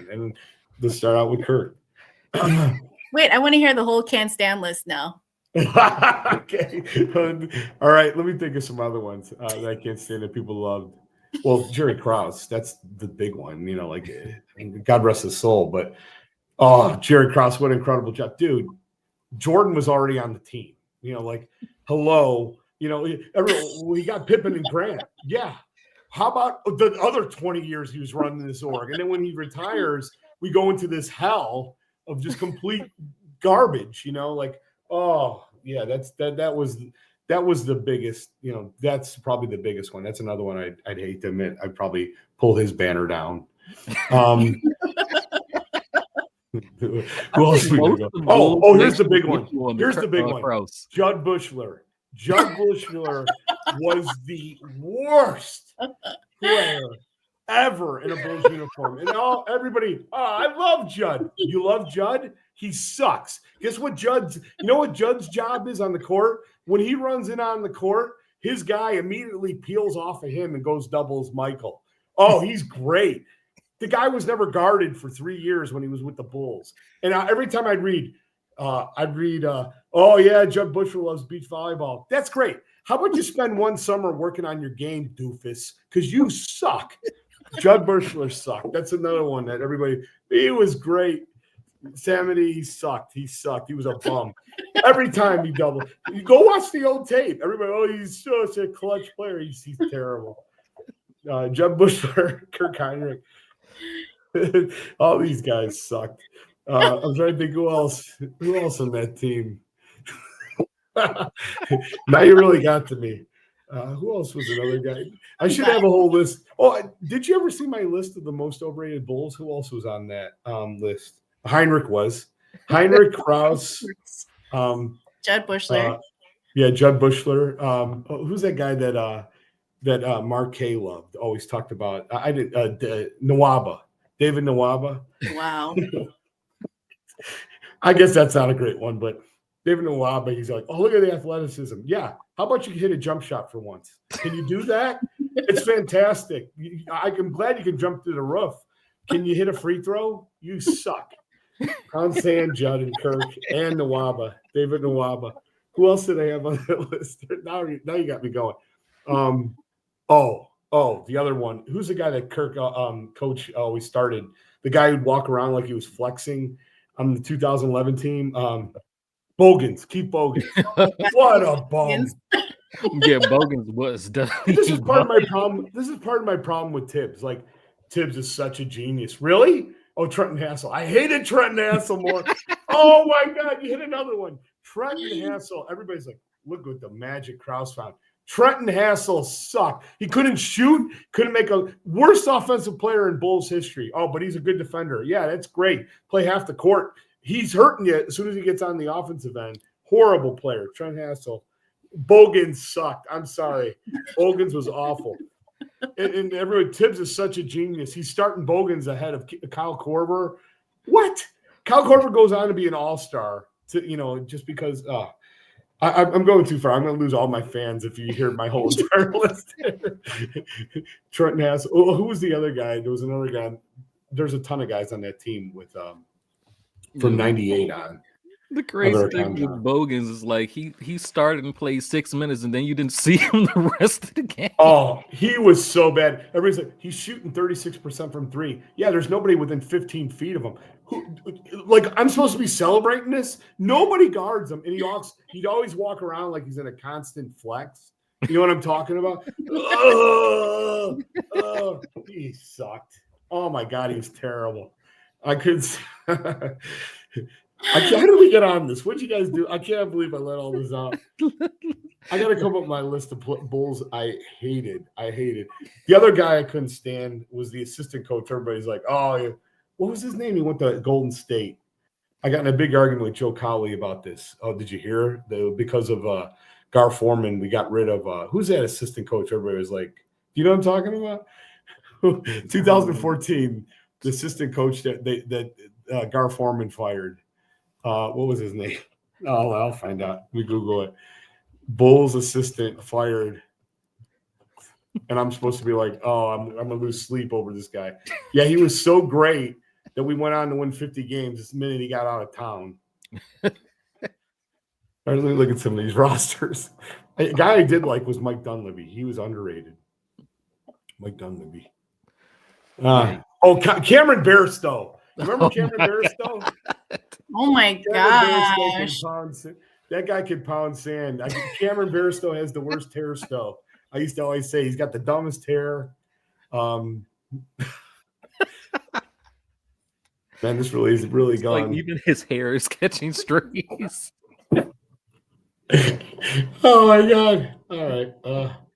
And let's start out with Kurt. Wait, I want to hear the whole can't stand list now. Okay. All right. Let me think of some other ones that I can't stand that people loved. Well, Jerry Krause, that's the big one, God rest his soul. But, Jerry Krause, what an incredible job. Dude, Jordan was already on the team, hello, we got Pippen and Grant. Yeah. How about the other 20 years he was running this org? And then when he retires, we go into this hell of just complete garbage, oh yeah, that was the biggest, that's probably the biggest one. That's another one I'd hate to admit. I'd probably pull his banner down. Who else we gonna go? Oh, here's the big one. Here's the big one. Judd Buechler. Judd Buechler was the worst player ever in a Bulls uniform. And everybody, I love Judd. You love Judd? He sucks. Guess what Judd's job is on the court? When he runs in on the court, his guy immediately peels off of him and goes doubles Michael. Oh, he's great. The guy was never guarded for 3 years when he was with the Bulls. And every time I'd read, oh yeah, Judd Buechler loves beach volleyball. That's great. How about you spend one summer working on your game, doofus? Because you suck. Judd Buechler sucked. That's another one that he was great. Samity, he sucked. He was a bum. Every time he doubled. You go watch the old tape. Everybody, he's such a clutch player. He's terrible. Judd Buechler, Kirk Heinrich. All these guys sucked. I'm trying to think who else on that team. Now you really got to me. Who else was another guy? I should have a whole list. Oh, did you ever see my list of the most overrated Bulls? Who else was on that list? Heinrich was. Heinrich, Krause. Judd Buechler. Yeah, Judd Buechler. Who's that guy that Mark K loved? Always talked about. I did Nawaba. David Nawaba. Wow. I guess that's not a great one, but David Nawaba, he's like, oh, look at the athleticism. Yeah. How about you hit a jump shot for once? Can you do that? It's fantastic. I'm glad you can jump through the roof. Can you hit a free throw? You suck. Pound Sand, Judd, and Kirk, and Nawaba. David Nawaba. Who else did I have on that list? Now you got me going. The other one. Who's the guy that Kirk coach always started? The guy who'd walk around like he was flexing on the 2011 team. Bogans. Keith Bogans. What a bum. Yeah, Bogans was definitely. This is part of my problem. This is part of my problem with Tibbs. Like, Tibbs is such a genius. Really? Oh, Trenton Hassel. I hated Trenton Hassel more. Oh my God, you hit another one. Trenton Hassel. Everybody's like, look what the magic Krause found. Trenton Hassel sucked. He couldn't shoot, couldn't make a worst offensive player in Bulls history. Oh, but he's a good defender. Yeah, that's great. Play half the court. He's hurting you as soon as he gets on the offensive end. Horrible player, Trent Hassel. Bogans sucked. I'm sorry. Bogans was awful. And everyone, Tibbs is such a genius. He's starting Bogans ahead of Kyle Korver. What? Kyle Korver goes on to be an all-star, just because I'm going too far. I'm going to lose all my fans if you hear my whole entire list. Trenton Hassel. Oh, who was the other guy? There was another guy. There's a ton of guys on that team with from 98 on. The crazy thing with Bogans is like he started and played 6 minutes and then you didn't see him the rest of the game. Oh, he was so bad. Everybody's like, he's shooting 36% from three. Yeah, there's nobody within 15 feet of him. I'm supposed to be celebrating this? Nobody guards him. And he'd always walk around like he's in a constant flex. You know what I'm talking about? He sucked. Oh my God, he was terrible. I could How did we get on this? What'd you guys do? I can't believe I let all this out. I got to come up with my list of Bulls I hated. The other guy I couldn't stand was the assistant coach. Everybody's like, oh, what was his name? He went to Golden State. I got in a big argument with Joe Cowley about this. Oh, did you hear? Because of Gar Forman, we got rid of who's that assistant coach? Everybody was like, do you know what I'm talking about? 2014, the assistant coach that Gar Forman fired. What was his name? Oh, I'll find out. We Google it. Bulls assistant fired. And I'm supposed to be like, oh, I'm going to lose sleep over this guy. Yeah, he was so great that we went on to win 50 games the minute he got out of town. I really look at some of these rosters. A guy I did like was Mike Dunleavy. He was underrated. Mike Dunleavy. Cameron Bairstow. Remember Cameron Bairstow? Oh my gosh. That guy can pound sand. Cameron Bairstow has the worst hair still. I used to always say he's got the dumbest hair. Man, this really is really gone. Like even his hair is catching strays. Oh my God. All right.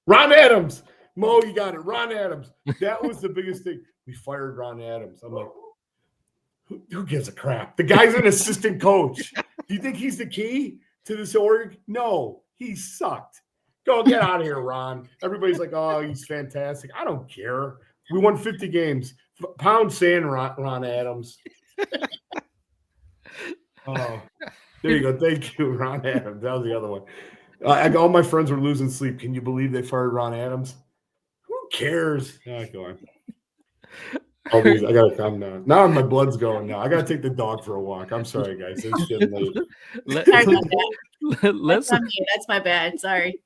Ron Adams. Mo, you got it. Ron Adams. That was the biggest thing. We fired Ron Adams. I'm like, who gives a crap? The guy's an assistant coach. Do you think he's the key to this org? No, he sucked. Go get out of here, Ron. Everybody's like, oh, he's fantastic. I don't care. We won 50 games. Pound sand, Ron Adams. Oh, there you go. Thank you, Ron Adams. That was the other one. All my friends were losing sleep. Can you believe they fired Ron Adams? Who cares? Go on. I gotta calm down. Now my blood's going now. I gotta take the dog for a walk. I'm sorry, guys. It's getting late. That's my bad. Sorry.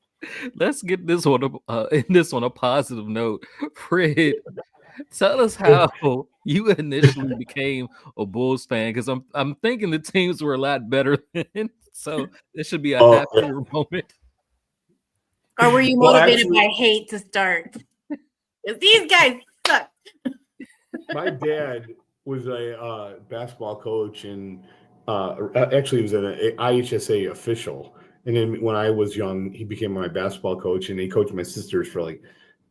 Let's get this one in this one a positive note. Fred, tell us how you initially became a Bulls fan, because I'm thinking the teams were a lot better then, so this should be a happier moment. Or were you motivated by hate to start? These guys suck. My dad was a basketball coach, and actually he was an IHSA official. And then when I was young, he became my basketball coach, and he coached my sisters for like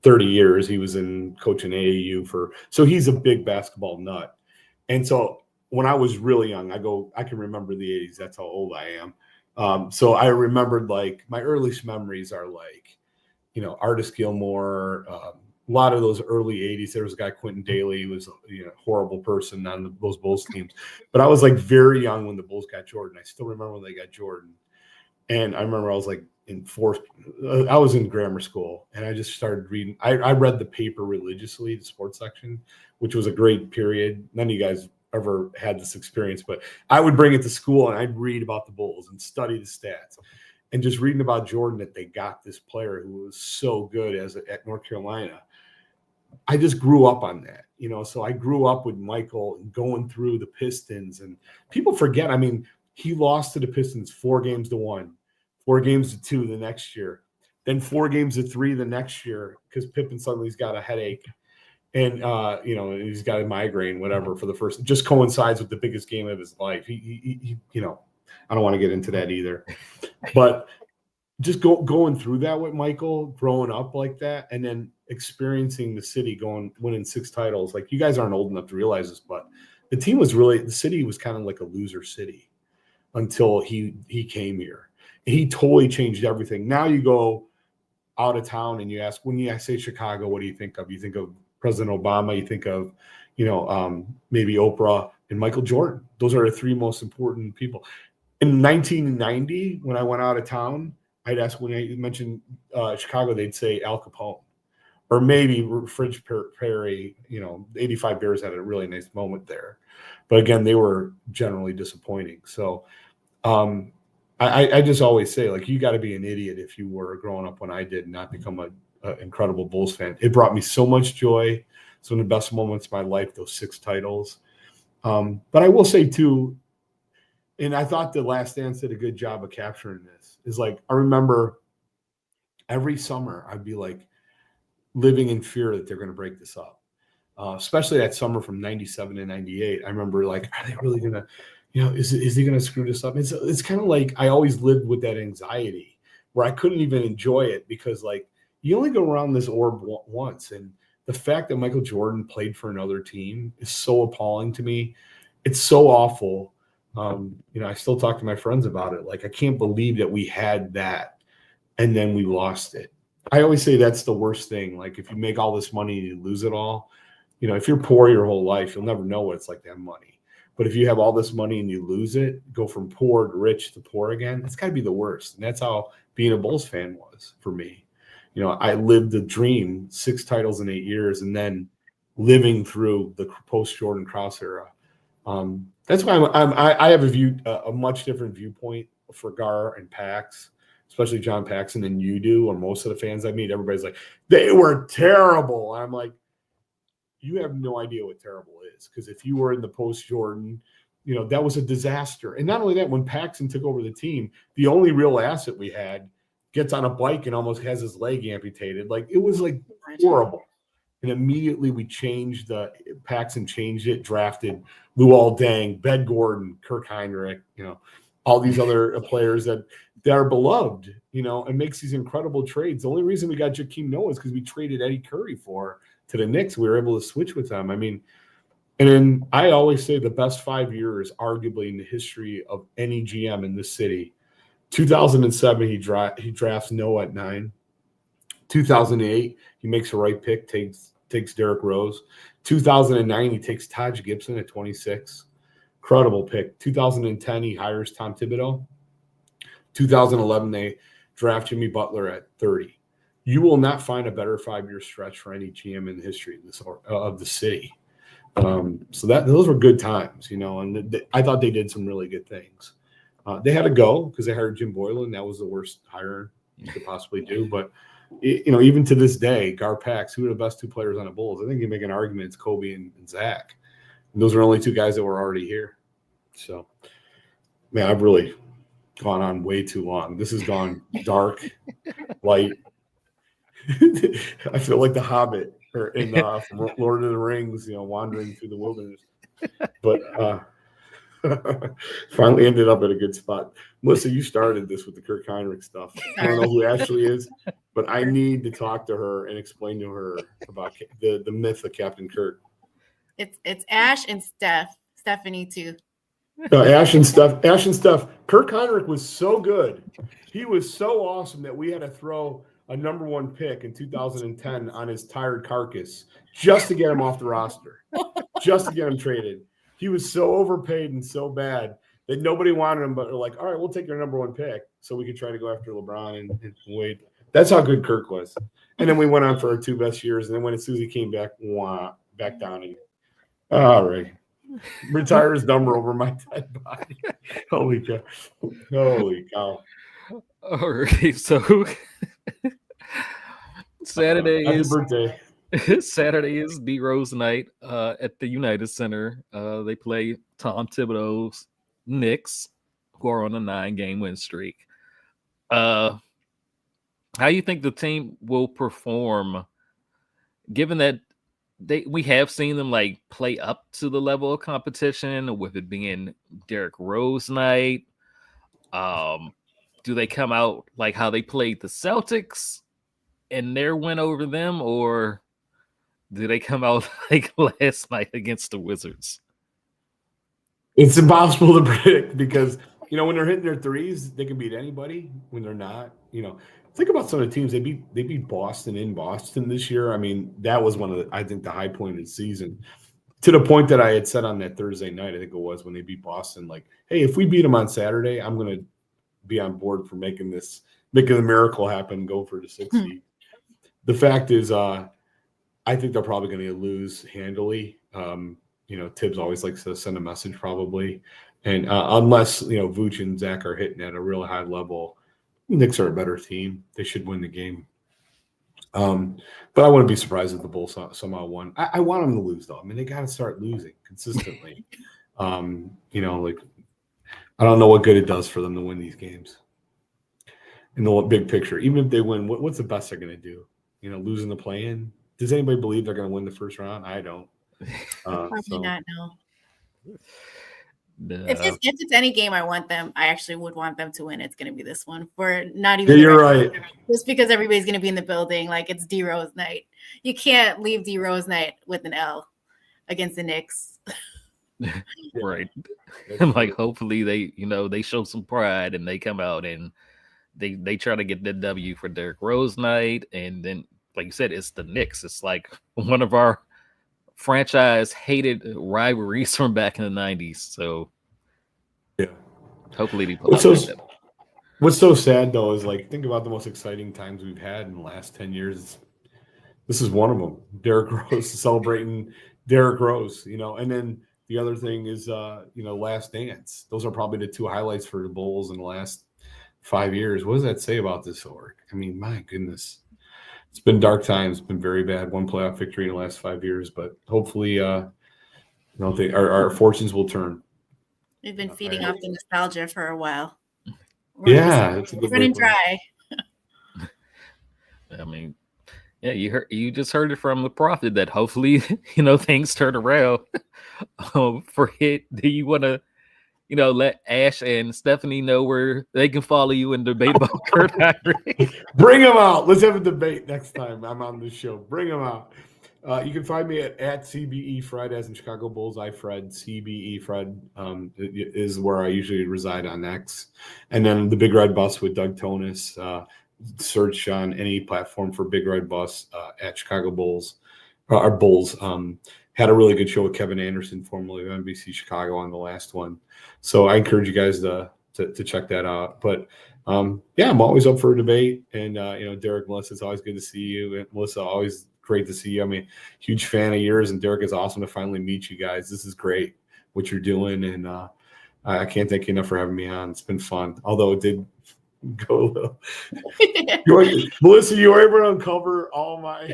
30 years. He was coaching AAU so he's a big basketball nut. And so when I was really young, I can remember the 80s. That's how old I am. So I remembered, like, my earliest memories are like, Artis Gilmore, a lot of those early 80s. There was a guy, Quentin Daly, who was a horrible person on those Bulls teams. But I was like very young when the Bulls got Jordan. I still remember when they got Jordan. And I remember I was like I was in grammar school, and I just started reading. I read the paper religiously, the sports section, which was a great period. None of you guys ever had this experience, but I would bring it to school and I'd read about the Bulls and study the stats. And just reading about Jordan, that they got this player who was so good at North Carolina. I just grew up on that, so I grew up with Michael and going through the Pistons, and people forget. I mean, he lost to the Pistons 4-1, 4-2 the next year, then 4-3 the next year, because Pippen suddenly's got a headache, and he's got a migraine, whatever, for the first. Just coincides with the biggest game of his life. He I don't want to get into that either, but just going through that with Michael, growing up like that, and then experiencing the city winning 6 titles. Like, you guys aren't old enough to realize this, but the city was kind of like a loser city until he came here. And he totally changed everything. Now you go out of town and you ask, when I say Chicago, what do you think of? You think of President Obama, you think of, maybe Oprah and Michael Jordan. Those are the 3 most important people. In 1990, when I went out of town, I'd ask, when I mentioned Chicago, they'd say Al Capone, or maybe Fridge Perry. 85 Bears had a really nice moment there. But again, they were generally disappointing. So I just always say, like, you got to be an idiot if you were growing up when I did, not become an incredible Bulls fan. It brought me so much joy. Some of the best moments of my life, those 6 titles. But I will say too, and I thought The Last Dance did a good job of capturing this, is like, I remember every summer I'd be like living in fear that they're going to break this up. Especially that summer from 97 to 98. I remember, like, are they really going to, is he going to screw this up? It's kind of like I always lived with that anxiety where I couldn't even enjoy it because like you only go around this orb once. And the fact that Michael Jordan played for another team is so appalling to me. It's so awful. I still talk to my friends about it. Like, I can't believe that we had that and then we lost it. I always say that's the worst thing. Like, if you make all this money and you lose it all, if you're poor your whole life, you'll never know what it's like to have money. But if you have all this money and you lose it, go from poor to rich to poor again, it's got to be the worst. And that's how being a Bulls fan was for me. I lived the dream, 6 titles in 8 years, and then living through the post-Jordan Cross era. That's why I have a much different viewpoint for Gar and Pax, especially John Paxson, than you do, or most of the fans I meet. Everybody's like, they were terrible. And I'm like, you have no idea what terrible is, because if you were in the post-Jordan, that was a disaster. And not only that, when Paxson took over the team, the only real asset we had gets on a bike and almost has his leg amputated. Like, it was like horrible. And immediately we changed Paxson changed it, drafted Luol Deng, Ben Gordon, Kirk Heinrich, all these other players that are beloved, and makes these incredible trades. The only reason we got Jakeem Noah is because we traded Eddie Curry to the Knicks. We were able to switch with them. I mean, and then I always say the best 5 years, arguably, in the history of any GM in this city. 2007, he drafts Noah at 9. 2008, he makes a right pick, takes Derrick Rose. 2009, he takes Taj Gibson at 26. Incredible pick. 2010, he hires Tom Thibodeau. 2011, they draft Jimmy Butler at 30. You will not find a better 5-year stretch for any GM in the history of the city. So those were good times, and I thought they did some really good things. They had to go because they hired Jim Boylan. That was the worst hire you could possibly do. But, even to this day, Gar Pax, who are the best 2 players on the Bulls? I think you make an argument it's Kobe and Zach. And those are only 2 guys that were already here. So, man, I've really gone on way too long. This has gone dark, light. I feel like the Hobbit from Lord of the Rings, wandering through the wilderness. But finally ended up at a good spot. Melissa, you started this with the Kirk Heinrich stuff. I don't know who Ashley is, but I need to talk to her and explain to her about the myth of Captain Kirk. It's Ash and Stephanie too. Ash and Steph. Kirk Heinrich was so good. He was so awesome that we had to throw a number 1 pick in 2010 on his tired carcass just to get him off the roster, just to get him traded. He was so overpaid and so bad that nobody wanted him, but they're like, all right, we'll take your number 1 pick so we could try to go after LeBron and Wade. That's how good Kirk was. And then we went on for our 2 best years. And then when Susie came back, back down again. All right. Retire his number over my dead body. Holy cow. All right. So Saturday is D Rose night at the United Center. They play Tom Thibodeau's Knicks, who are on a 9-game win streak. How do you think the team will perform, given that we have seen them like play up to the level of competition, with it being Derrick Rose night? Do they come out like how they played the Celtics and their win over them, or do they come out like last night against the Wizards? It's impossible to predict because, when they're hitting their threes, they can beat anybody. When they're not, think about some of the teams. They beat Boston in Boston this year. I mean, that was one of I think the high point of the season, to the point that I had said on that Thursday night, I think it was, when they beat Boston, like, hey, if we beat them on Saturday, I'm going to be on board for making the miracle happen, go for the 6th seed. The fact is, I think they're probably going to lose handily. Tibbs always likes to send a message probably. And unless, Vooch and Zach are hitting at a real high level, Knicks are a better team. They should win the game. But I wouldn't be surprised if the Bulls somehow won. I want them to lose, though. I mean, they got to start losing consistently. I don't know what good it does for them to win these games. In the big picture, even if they win, what's the best they're going to do? Losing the play-in? Does anybody believe they're going to win the first round? I don't. Probably not, no. If it's any game I actually would want them to win. It's going to be this one for not even. Yeah, you're right. Just because everybody's going to be in the building, like it's D Rose night. You can't leave D Rose night with an L against the Knicks. Right. I'm like, hopefully they show some pride and they come out and they try to get the W for Derrick Rose night. And then, like you said, it's the Knicks. It's like one of our franchise hated rivalries from back in the 90s. So yeah, hopefully they pull out What's so sad though is like think about the most exciting times we've had in the last 10 years. This is one of them. Derrick Rose celebrating Derrick Rose, and then the other thing is Last Dance. Those are probably the two highlights for the Bulls in the last 5 years. What does that say about this org? I mean, my goodness. It's been dark times, it's been very bad. One playoff victory in the last 5 years, but hopefully our fortunes will turn. We've been feeding off the nostalgia for a while. We're running dry. I mean, yeah, you just heard it from the prophet that hopefully things turn around. For it, do you want to let Ash and Stephanie know where they can follow you and debate about Kurt Heinrich? Bring them out. Let's have a debate next time I'm on this show. Bring them out. You can find me at CBE Fred, as in Chicago Bullseye Fred. CBE Fred is where I usually reside on X. And then the Big Red Bus with Doug Tonis. Search on any platform for Big Red Bus at Chicago Bulls. Our Bulls had a really good show with Kevin Anderson, formerly of NBC Chicago, on the last one. So I encourage you guys to check that out. But yeah, I'm always up for a debate. And Derek, Melissa, it's always good to see you. And Melissa, always great to see you. I'm a huge fan of yours, and Derek, it's awesome to finally meet you guys. This is great what you're doing, and I can't thank you enough for having me on. It's been fun, although it did go a little. Melissa, you were able to uncover all my.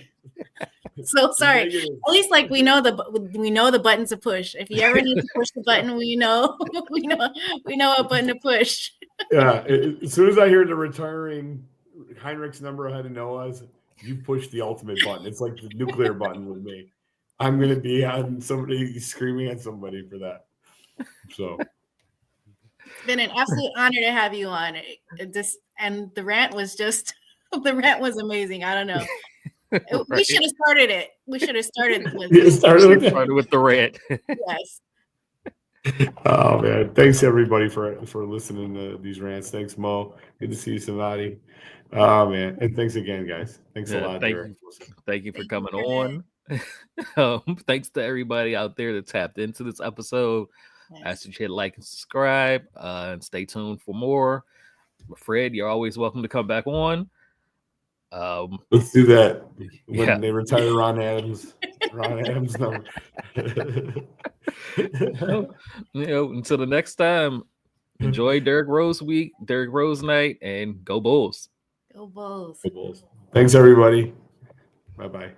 So sorry. At least we know the button to push. If you ever need to push the button, we know what button to push. Yeah, as soon as I hear the retiring Heinrich's number ahead of Noah's, you push the ultimate button. It's like the nuclear button with me. I'm gonna be on somebody screaming at somebody for that. So it's been an absolute honor to have you on. And the rant was amazing. I don't know. Right. We should have started it. We should have started with the rant. Yes. Oh man, thanks everybody for listening to these rants. Thanks, Mo. Good to see you, somebody. Oh man, and thanks again, guys. Thanks a lot. Thank you for coming on. Thanks to everybody out there that tapped into this episode. Yes. I ask you to hit like and subscribe, and stay tuned for more. Fred, you're always welcome to come back on. Let's do that when they retire Ron Adams. Ron Adams number. Until the next time, enjoy Derrick Rose week, Derrick Rose night, and go Bulls. Go Bulls. Thanks everybody. Bye-bye.